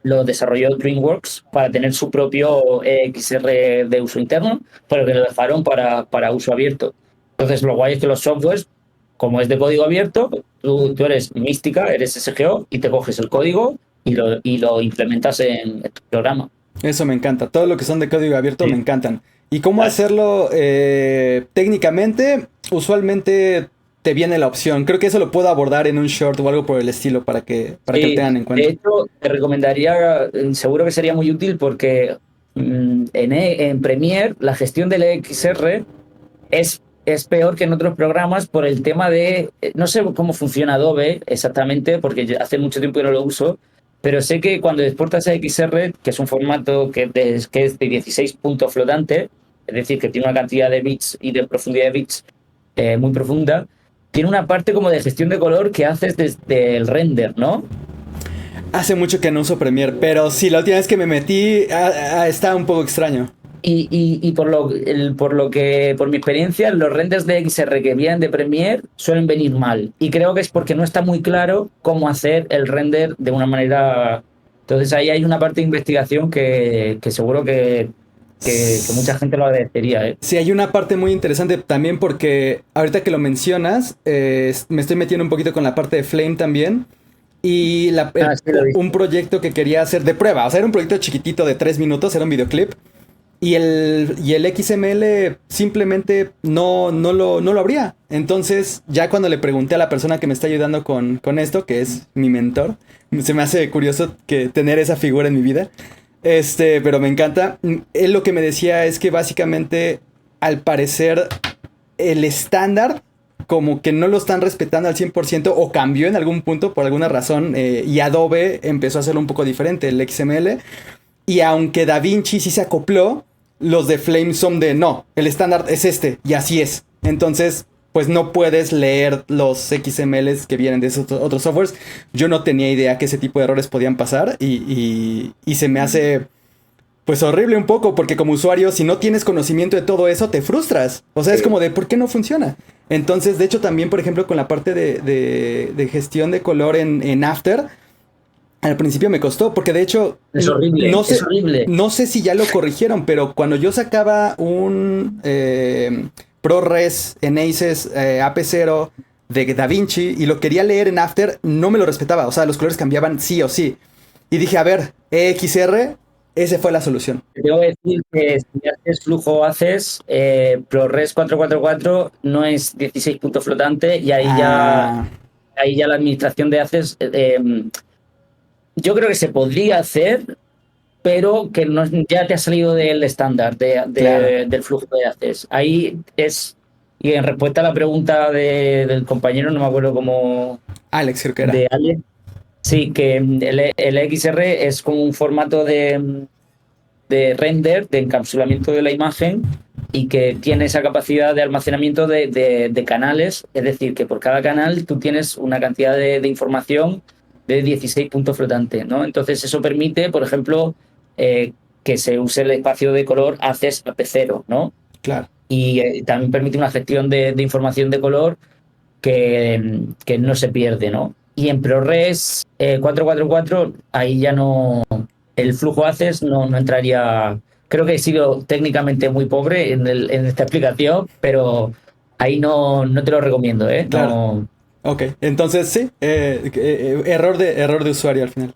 lo desarrolló DreamWorks para tener su propio XR de uso interno, pero que lo dejaron para uso abierto. Entonces, lo guay es que los softwares, como es de código abierto, tú eres Mística, eres SGO y te coges el código y lo implementas en tu programa. Eso me encanta. Todo lo que son de código abierto me Sí, encantan. ¿Y cómo claro. hacerlo técnicamente? Usualmente te viene la opción. Creo que eso lo puedo abordar en un short o algo por el estilo para que lo Sí, tengan en de cuenta. hecho, te recomendaría, seguro que sería muy útil porque en Premiere la gestión del XR es peor que en otros programas por el tema de, no sé cómo funciona Adobe exactamente, porque hace mucho tiempo que no lo uso, pero sé que cuando exportas a XR, que es un formato que es de 16 puntos flotante, es decir, que tiene una cantidad de bits y de profundidad de bits muy profunda, tiene una parte como de gestión de color que haces desde el render, ¿no? Hace mucho que no uso Premiere, pero sí, la última vez que me metí está un poco extraño. Y por mi experiencia, los renders de XR que vienen de Premiere suelen venir mal. Y creo que es porque no está muy claro cómo hacer el render de una manera. Entonces ahí hay una parte de investigación que seguro que mucha gente lo agradecería, ¿eh? Sí, hay una parte muy interesante también porque ahorita que lo mencionas, me estoy metiendo un poquito con la parte de Flame también. Y Ah, sí, lo he un visto. proyecto que quería hacer de prueba, o sea, era un proyecto chiquitito de 3 minutos, era un videoclip. Y el XML simplemente no lo abría. Entonces, ya cuando le pregunté a la persona que me está ayudando con esto, que es mi mentor, se me hace curioso que tener esa figura en mi vida. Pero me encanta. Él lo que me decía es que básicamente, al parecer, el estándar como que no lo están respetando al 100% o cambió en algún punto por alguna razón y Adobe empezó a hacerlo un poco diferente, el XML. Y aunque DaVinci sí se acopló, los de Flame son de no, el estándar es este y así es. Entonces, pues no puedes leer los XMLs que vienen de esos otros softwares. Yo no tenía idea que ese tipo de errores podían pasar y se me hace Pues horrible un poco, porque como usuario, si no tienes conocimiento de todo eso, te frustras. O sea, es como de, ¿por qué no funciona? Entonces, de hecho, también, por ejemplo, con la parte de gestión de color en After, al principio me costó, porque de hecho, Es horrible, no sé, es horrible. no sé si ya lo corrigieron, pero cuando yo sacaba un ProRes en Aces AP0 de DaVinci y lo quería leer en After, no me lo respetaba. O sea, los colores cambiaban sí o sí. Y dije, a ver, EXR, esa fue la solución. Te tengo que decir que si haces flujo haces, ProRes 444 no es 16 puntos flotante y Ah, ahí ya la administración de haces, yo creo que se podría hacer, pero que no, ya te ha salido del estándar claro. del flujo de haces. Ahí es, y en respuesta a la pregunta del compañero, no me acuerdo cómo, Alex creo que era. de Alex, sí, que el XR es como un formato de render, de encapsulamiento de la imagen y que tiene esa capacidad de almacenamiento de canales, es decir, que por cada canal tú tienes una cantidad de información de 16 puntos flotantes, ¿no? Entonces eso permite, por ejemplo, que se use el espacio de color ACES AP0, ¿no? Claro. Y también permite una gestión de información de color que no se pierde, ¿no? Y en ProRes 444, ahí ya no, el flujo haces no entraría. Creo que he sido técnicamente muy pobre en esta explicación, pero ahí no te lo recomiendo, ¿eh? Claro. No, Ok. Entonces sí. Error de usuario al final.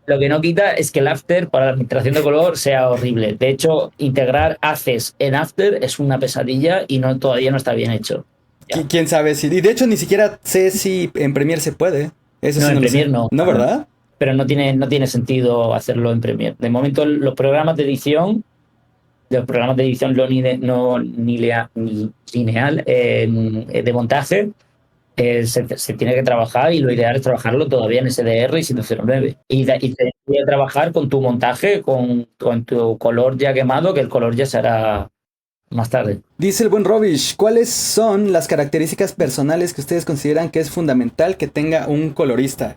lo que no quita es que el After para la administración de color sea horrible. De hecho, integrar haces en After es una pesadilla y todavía no está bien hecho. Ya. ¿Quién sabe si? Y de hecho ni siquiera sé si en Premiere se puede. Eso No, sí en no lo sé. Premiere no. ¿No, verdad? Pero no tiene sentido hacerlo en Premiere. De momento, los programas de edición no ni lineal de montaje, se tiene que trabajar y lo ideal es trabajarlo todavía en SDR y 109. Y te voy a trabajar con tu montaje, con tu color ya quemado, que el color ya se hará más tarde. Dice el buen Robish, ¿cuáles son las características personales que ustedes consideran que es fundamental que tenga un colorista?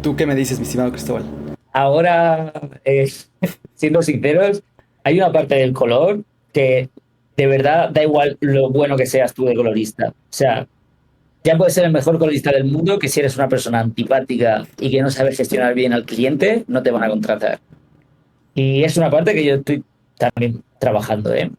¿Tú qué me dices, mi estimado Cristóbal? Ahora, siendo sinceros, hay una parte del color que de verdad da igual lo bueno que seas tú de colorista. O sea, ya puedes ser el mejor colorista del mundo, que si eres una persona antipática y que no sabes gestionar bien al cliente, no te van a contratar. Y es una parte que yo estoy también trabajando, ¿eh?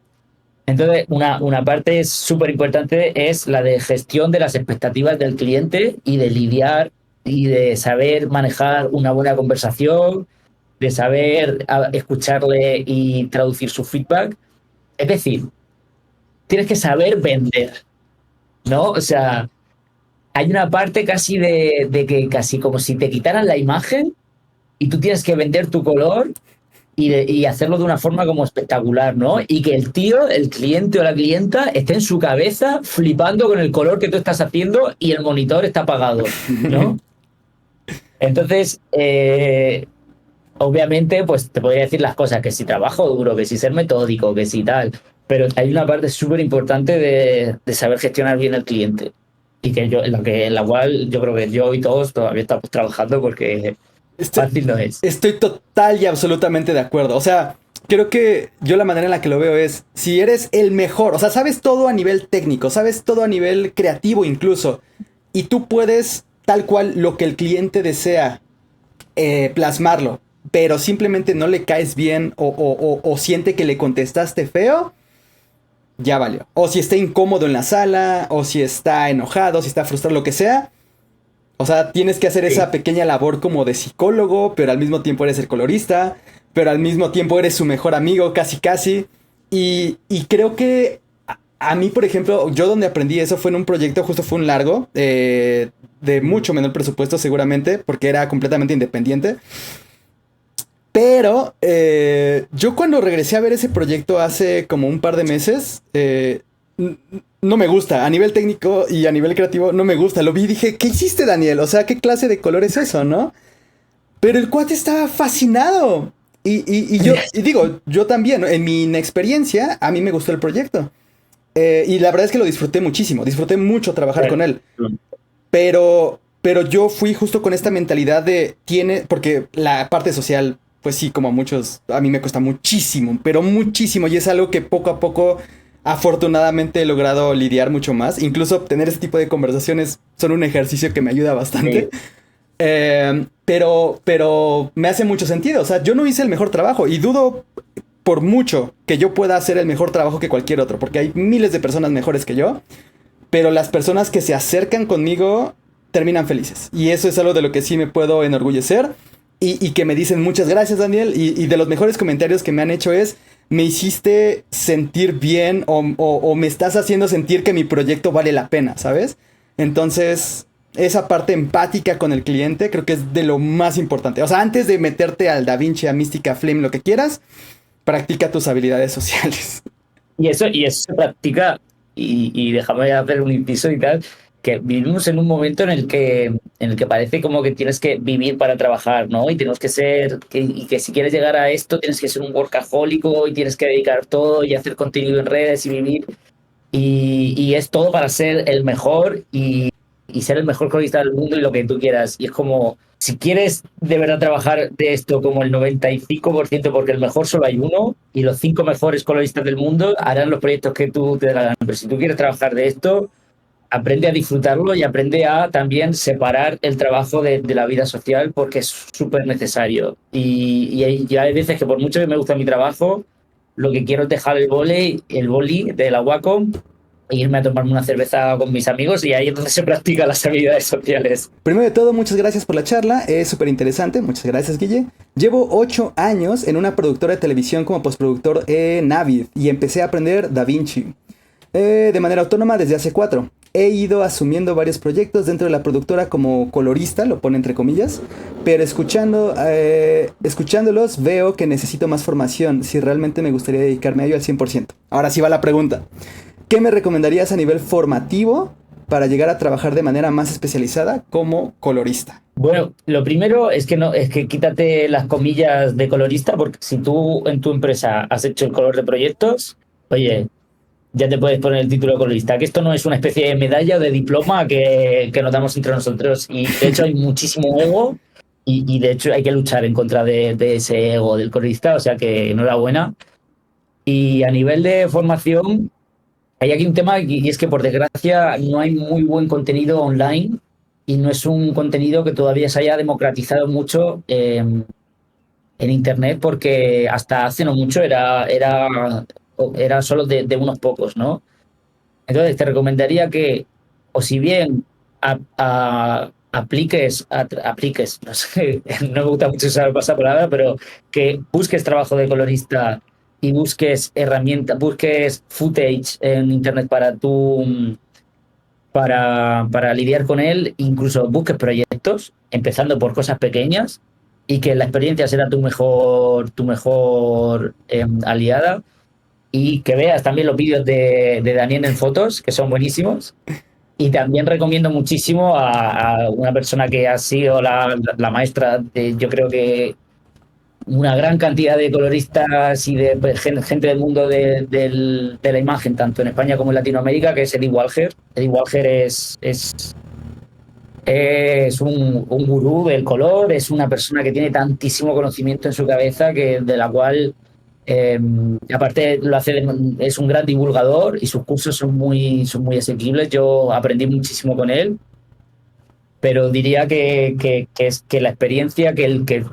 Entonces, una parte súper importante es la de gestión de las expectativas del cliente y de lidiar y de saber manejar una buena conversación, de saber escucharle y traducir su feedback. Es decir, tienes que saber vender, ¿no? O sea, hay una parte casi de que casi como si te quitaran la imagen y tú tienes que vender tu color y hacerlo de una forma como espectacular, ¿no? Y que el tío, el cliente o la clienta esté en su cabeza flipando con el color que tú estás haciendo y el monitor está apagado, ¿no? Entonces, obviamente, pues te podría decir las cosas, que si trabajo duro, que si ser metódico, que si tal, pero hay una parte súper importante de saber gestionar bien el cliente. Y que yo, en la cual yo creo que yo y todos todavía estamos trabajando porque Estoy, fácil no es. estoy total y absolutamente de acuerdo. O sea, creo que yo la manera en la que lo veo es, si eres el mejor, o sea, sabes todo a nivel técnico, sabes todo a nivel creativo incluso, y tú puedes tal cual lo que el cliente desea plasmarlo, pero simplemente no le caes bien o siente que le contestaste feo, ya valió. O si está incómodo en la sala, o si está enojado, si está frustrado, lo que sea. O sea, tienes que hacer esa Sí. pequeña labor como de psicólogo, pero al mismo tiempo eres el colorista, pero al mismo tiempo eres su mejor amigo, casi casi. Y creo que a mí, por ejemplo, yo donde aprendí eso fue en un proyecto, justo fue un largo, de mucho menor presupuesto seguramente, porque era completamente independiente. Pero yo cuando regresé a ver ese proyecto hace como un par de meses, no me gusta. A nivel técnico y a nivel creativo no me gusta. Lo vi y dije, ¿qué hiciste, Daniel? O sea, ¿qué clase de color es eso, no? Pero el cuate estaba fascinado. Y yo, y digo, yo también, ¿no? En mi inexperiencia, a mí me gustó el proyecto. Y la verdad es que lo disfruté muchísimo. Disfruté mucho trabajar con él. Pero yo fui justo con esta mentalidad de, porque la parte social pues sí, como a muchos, a mí me cuesta muchísimo, pero muchísimo. Y es algo que poco a poco, afortunadamente, he logrado lidiar mucho más. Incluso tener ese tipo de conversaciones son un ejercicio que me ayuda bastante. Sí. Pero me hace mucho sentido. O sea, yo no hice el mejor trabajo y dudo por mucho que yo pueda hacer el mejor trabajo que cualquier otro, porque hay miles de personas mejores que yo, pero las personas que se acercan conmigo terminan felices. Y eso es algo de lo que sí me puedo enorgullecer y que me dicen muchas gracias, Daniel. Y de los mejores comentarios que me han hecho es, me hiciste sentir bien o me estás haciendo sentir que mi proyecto vale la pena, ¿sabes? Entonces, esa parte empática con el cliente creo que es de lo más importante. O sea, antes de meterte al DaVinci, a Mystica, Flame, lo que quieras, practica tus habilidades sociales. Y eso se practica, y déjame hacer un inciso y tal, que vivimos en un momento en el que parece como que tienes que vivir para trabajar, ¿no? Y tenemos que ser, y que si quieres llegar a esto tienes que ser un workahólico y tienes que dedicar todo y hacer contenido en redes y vivir. Y es todo para ser el mejor y ser el mejor colorista del mundo y lo que tú quieras. Y es como, si quieres de verdad trabajar de esto como el 95%, porque el mejor solo hay uno, y los 5 mejores coloristas del mundo harán los proyectos que tú te darán. Pero si tú quieres trabajar de esto, aprende a disfrutarlo y aprende a también separar el trabajo de la vida social, porque es súper necesario. Y hay veces que por mucho que me gusta mi trabajo, lo que quiero es dejar el boli de la Wacom e irme a tomarme una cerveza con mis amigos, y ahí es donde se practican las habilidades sociales. Primero de todo, muchas gracias por la charla, es súper interesante, muchas gracias, Guille. Llevo 8 años en una productora de televisión como postproductor en Navid y empecé a aprender DaVinci de manera autónoma desde hace 4. He ido asumiendo varios proyectos dentro de la productora como colorista, lo pone entre comillas, pero escuchándolos veo que necesito más formación si realmente me gustaría dedicarme a ello al 100%. Ahora sí va la pregunta. ¿Qué me recomendarías a nivel formativo para llegar a trabajar de manera más especializada como colorista? Bueno, lo primero es que no, es que quítate las comillas de colorista, porque si tú en tu empresa has hecho el color de proyectos, oye, ya te puedes poner el título de colorista, que esto no es una especie de medalla o de diploma que nos damos entre nosotros. Y de hecho hay muchísimo ego, y de hecho hay que luchar en contra de ese ego del colorista, o sea que enhorabuena. Y a nivel de formación, hay aquí un tema, y es que por desgracia no hay muy buen contenido online, y no es un contenido que todavía se haya democratizado mucho en Internet, porque hasta hace no mucho era solo de unos pocos, ¿no? Entonces te recomendaría que, o si bien apliques, no sé, no me gusta mucho usar esa palabra, pero que busques trabajo de colorista y busques herramientas, busques footage en Internet para lidiar con él, incluso busques proyectos, empezando por cosas pequeñas, y que la experiencia será tu mejor aliada, y que veas también los vídeos de Daniel en fotos, que son buenísimos. Y también recomiendo muchísimo a una persona que ha sido la maestra de, yo creo que una gran cantidad de coloristas y de gente del mundo de la imagen, tanto en España como en Latinoamérica, que es Eddie Walger. Eddie Walger es un gurú del color, es una persona que tiene tantísimo conocimiento en su cabeza, de la cual, aparte, es un gran divulgador, y sus cursos son muy asequibles. Yo aprendí muchísimo con él, pero diría que la experiencia, que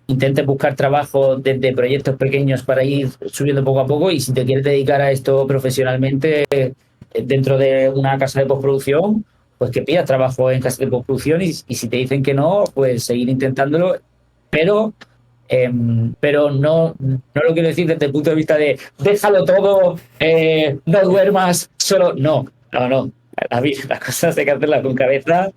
intentes buscar trabajo desde proyectos pequeños para ir subiendo poco a poco, y si te quieres dedicar a esto profesionalmente dentro de una casa de postproducción, pues que pidas trabajo en casa de postproducción, y si te dicen que no, pues seguir intentándolo, pero pero no lo quiero decir desde el punto de vista de déjalo todo, no duermas, solo no. Las cosas hay que hacerlas con cabeza,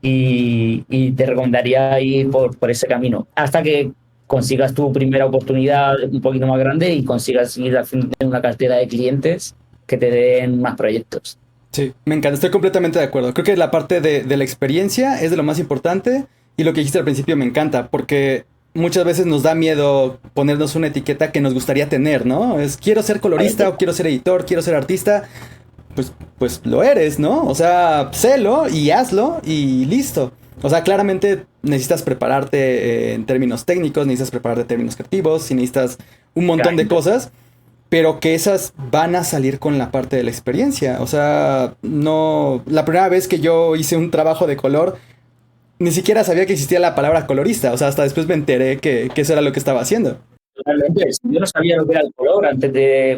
y te recomendaría ir por ese camino hasta que consigas tu primera oportunidad un poquito más grande y consigas ir haciendo una cartera de clientes que te den más proyectos. Sí, me encanta, estoy completamente de acuerdo. Creo que la parte de la experiencia es de lo más importante y lo que dijiste al principio me encanta porque muchas veces nos da miedo ponernos una etiqueta que nos gustaría tener, ¿no? Es quiero ser colorista o quiero ser editor, quiero ser artista. Pues lo eres, ¿no? O sea, sélo y hazlo y listo. O sea, claramente necesitas prepararte en términos técnicos, necesitas prepararte en términos creativos, y necesitas un montón de cosas, pero que esas van a salir con la parte de la experiencia. O sea, no... La primera vez que yo hice un trabajo de color, ni siquiera sabía que existía la palabra colorista. O sea, hasta después me enteré que eso era lo que estaba haciendo. Realmente, yo no sabía lo que era el color.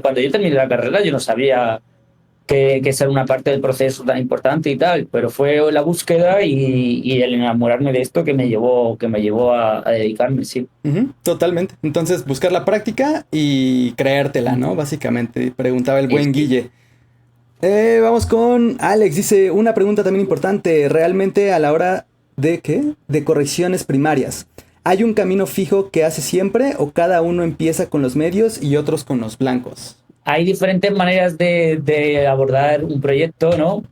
Cuando yo terminé la carrera, yo no sabía que esa era una parte del proceso tan importante y tal, pero fue la búsqueda y el enamorarme de esto que me llevó a dedicarme, sí. Totalmente. Entonces, buscar la práctica y creértela, ¿no? Básicamente, preguntaba el buen Guille. Vamos con Alex. Dice, una pregunta también importante. ¿Realmente a la hora de qué? De correcciones primarias, ¿hay un camino fijo que hace siempre o cada uno empieza con los medios y otros con los blancos? Hay diferentes maneras de abordar un proyecto, ¿no?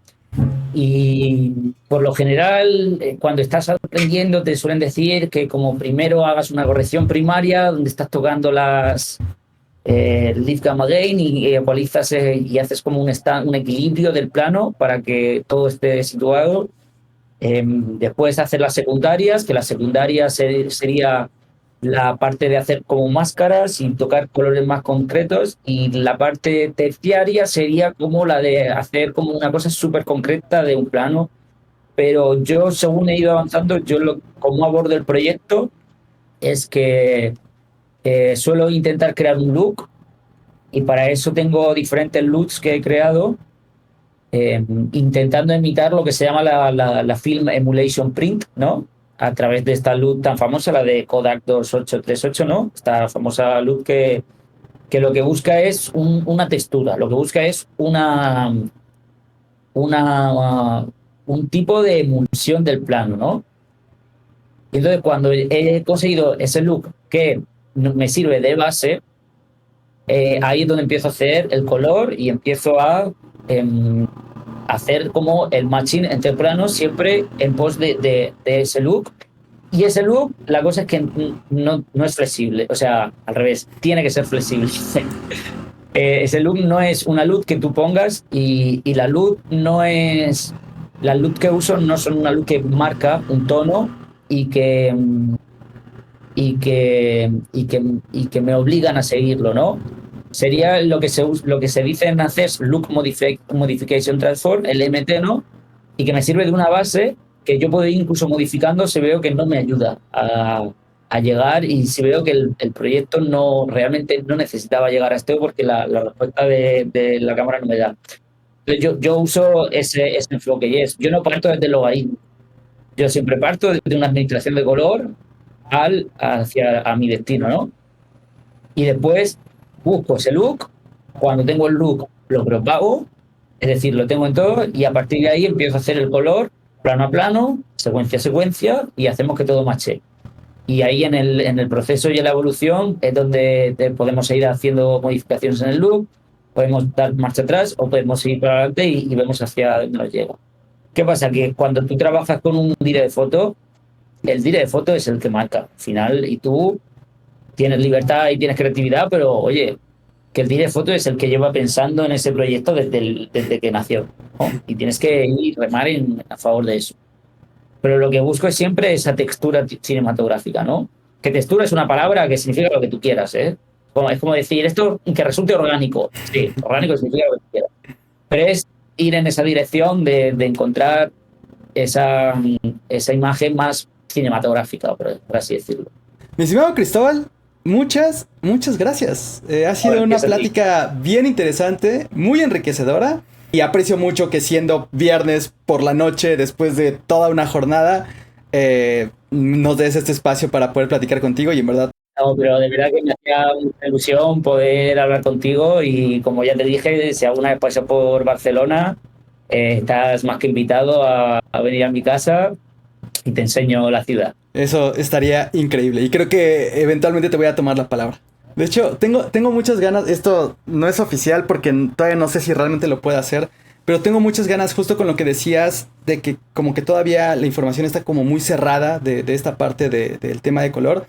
Y por lo general, cuando estás aprendiendo, te suelen decir que como primero hagas una corrección primaria, donde estás tocando las Lift Gamma Gain y ecualizas y haces como un equilibrio del plano para que todo esté situado. Después hacer las secundarias, que las secundarias sería la parte de hacer como máscaras y tocar colores más concretos, y la parte terciaria sería como la de hacer como una cosa súper concreta de un plano. Pero yo, según he ido avanzando, como abordo el proyecto es que suelo intentar crear un look, y para eso tengo diferentes looks que he creado, intentando imitar lo que se llama la Film Emulation Print, ¿no? A través de esta luz tan famosa, la de Kodak 2838, ¿no? Esta famosa luz que lo que busca es una textura, lo que busca es un tipo de emulsión del plano, ¿no? Y entonces, cuando he conseguido ese look que me sirve de base, ahí es donde empiezo a hacer el color y empiezo a hacer como el matching entre planos, siempre en pos de ese look. Y ese look, la cosa es que no es flexible, o sea, al revés, tiene que ser flexible. Ese look no es una luz que tú pongas, y la luz no es... Las luz que uso no son una luz que marca un tono y que, y que me obligan a seguirlo, ¿no? Sería lo que se dice en hacer Look Modification Transform, el MT, ¿no? Y que me sirve de una base que yo puedo ir incluso modificando si veo que no me ayuda a llegar, y si veo que el proyecto realmente no necesitaba llegar a esto porque la respuesta de la cámara no me da. Entonces yo uso ese enfoque, y yo no parto desde el logaritmo. Yo siempre parto de una administración de color a mi destino, ¿no? Y después busco ese look. Cuando tengo el look, lo propago, es decir, lo tengo en todo, y a partir de ahí empiezo a hacer el color plano a plano, secuencia a secuencia, y hacemos que todo mache. Y ahí en el proceso y en la evolución es donde podemos ir haciendo modificaciones en el look, podemos dar marcha atrás o podemos seguir para adelante y vemos hacia dónde nos llega. ¿Qué pasa? Que cuando tú trabajas con un dire de foto, el dire de foto es el que marca al final, y tú tienes libertad y tienes creatividad, pero oye, que el dire de foto es el que lleva pensando en ese proyecto desde que nació, ¿no? Y tienes que ir remar a favor de eso. Pero lo que busco es siempre esa textura cinematográfica, ¿no? Que textura es una palabra que significa lo que tú quieras, ¿eh? Es como decir esto que resulte orgánico. Sí, orgánico significa lo que tú quieras. Pero es ir en esa dirección de encontrar esa imagen más cinematográfica, por así decirlo. Mi estimado Cristóbal, muchas gracias. Ha sido una plática bien interesante, muy enriquecedora, y aprecio mucho que, siendo viernes por la noche, después de toda una jornada, nos des este espacio para poder platicar contigo, y en verdad... No, pero de verdad que me hacía una ilusión poder hablar contigo, y como ya te dije, si alguna vez pasas por Barcelona, estás más que invitado a venir a mi casa y te enseño la ciudad. Eso estaría increíble, y creo que eventualmente te voy a tomar la palabra. De hecho, tengo muchas ganas. Esto no es oficial porque todavía no sé si realmente lo puedo hacer, pero tengo muchas ganas, justo con lo que decías, de que como que todavía la información está como muy cerrada de esta parte del tema de color,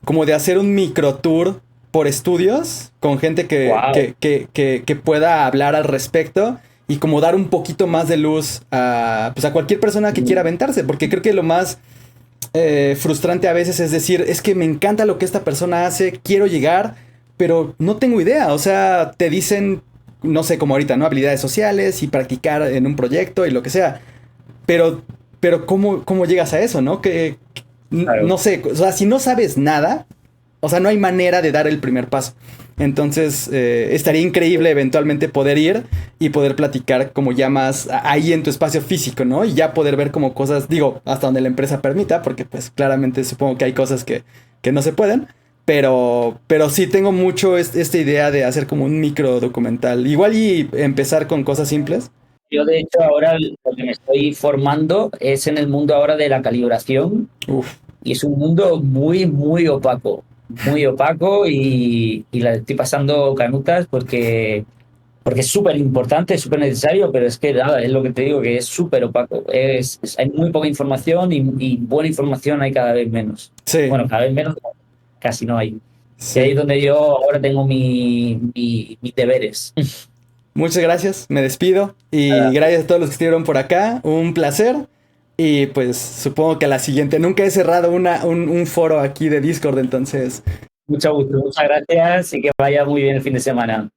como de hacer un micro tour por estudios con gente que pueda hablar al respecto, y como dar un poquito más de luz a, pues a cualquier persona que quiera aventarse, porque creo que lo más frustrante a veces es decir, es que me encanta lo que esta persona hace, quiero llegar, pero no tengo idea. O sea, te dicen, no sé, como ahorita, ¿no? Habilidades sociales y practicar en un proyecto y lo que sea. Pero, pero ¿cómo llegas a eso, no? Que, Claro. no sé, o sea, si no sabes nada, o sea, no hay manera de dar el primer paso. Entonces, estaría increíble eventualmente poder ir y poder platicar como ya más ahí en tu espacio físico, ¿no? Y ya poder ver como cosas, digo, hasta donde la empresa permita, porque pues claramente supongo que hay cosas que no se pueden, pero sí tengo mucho esta idea de hacer como un micro documental. Igual y empezar con cosas simples. Yo, de hecho, ahora lo que me estoy formando es en el mundo ahora de la calibración Uf, y es un mundo muy opaco y la estoy pasando canutas porque es súper importante, es súper necesario, pero es que nada, es lo que te digo, que es súper opaco. Hay muy poca información y buena información hay cada vez menos. sí, Bueno, cada vez menos, casi no hay. Y ahí es sí. donde yo ahora tengo mis deberes. Muchas gracias, me despido y gracias a todos los que estuvieron por acá, un placer y pues supongo que a la siguiente, nunca he cerrado un foro aquí de Discord, entonces Mucho gusto, muchas gracias y que vaya muy bien el fin de semana.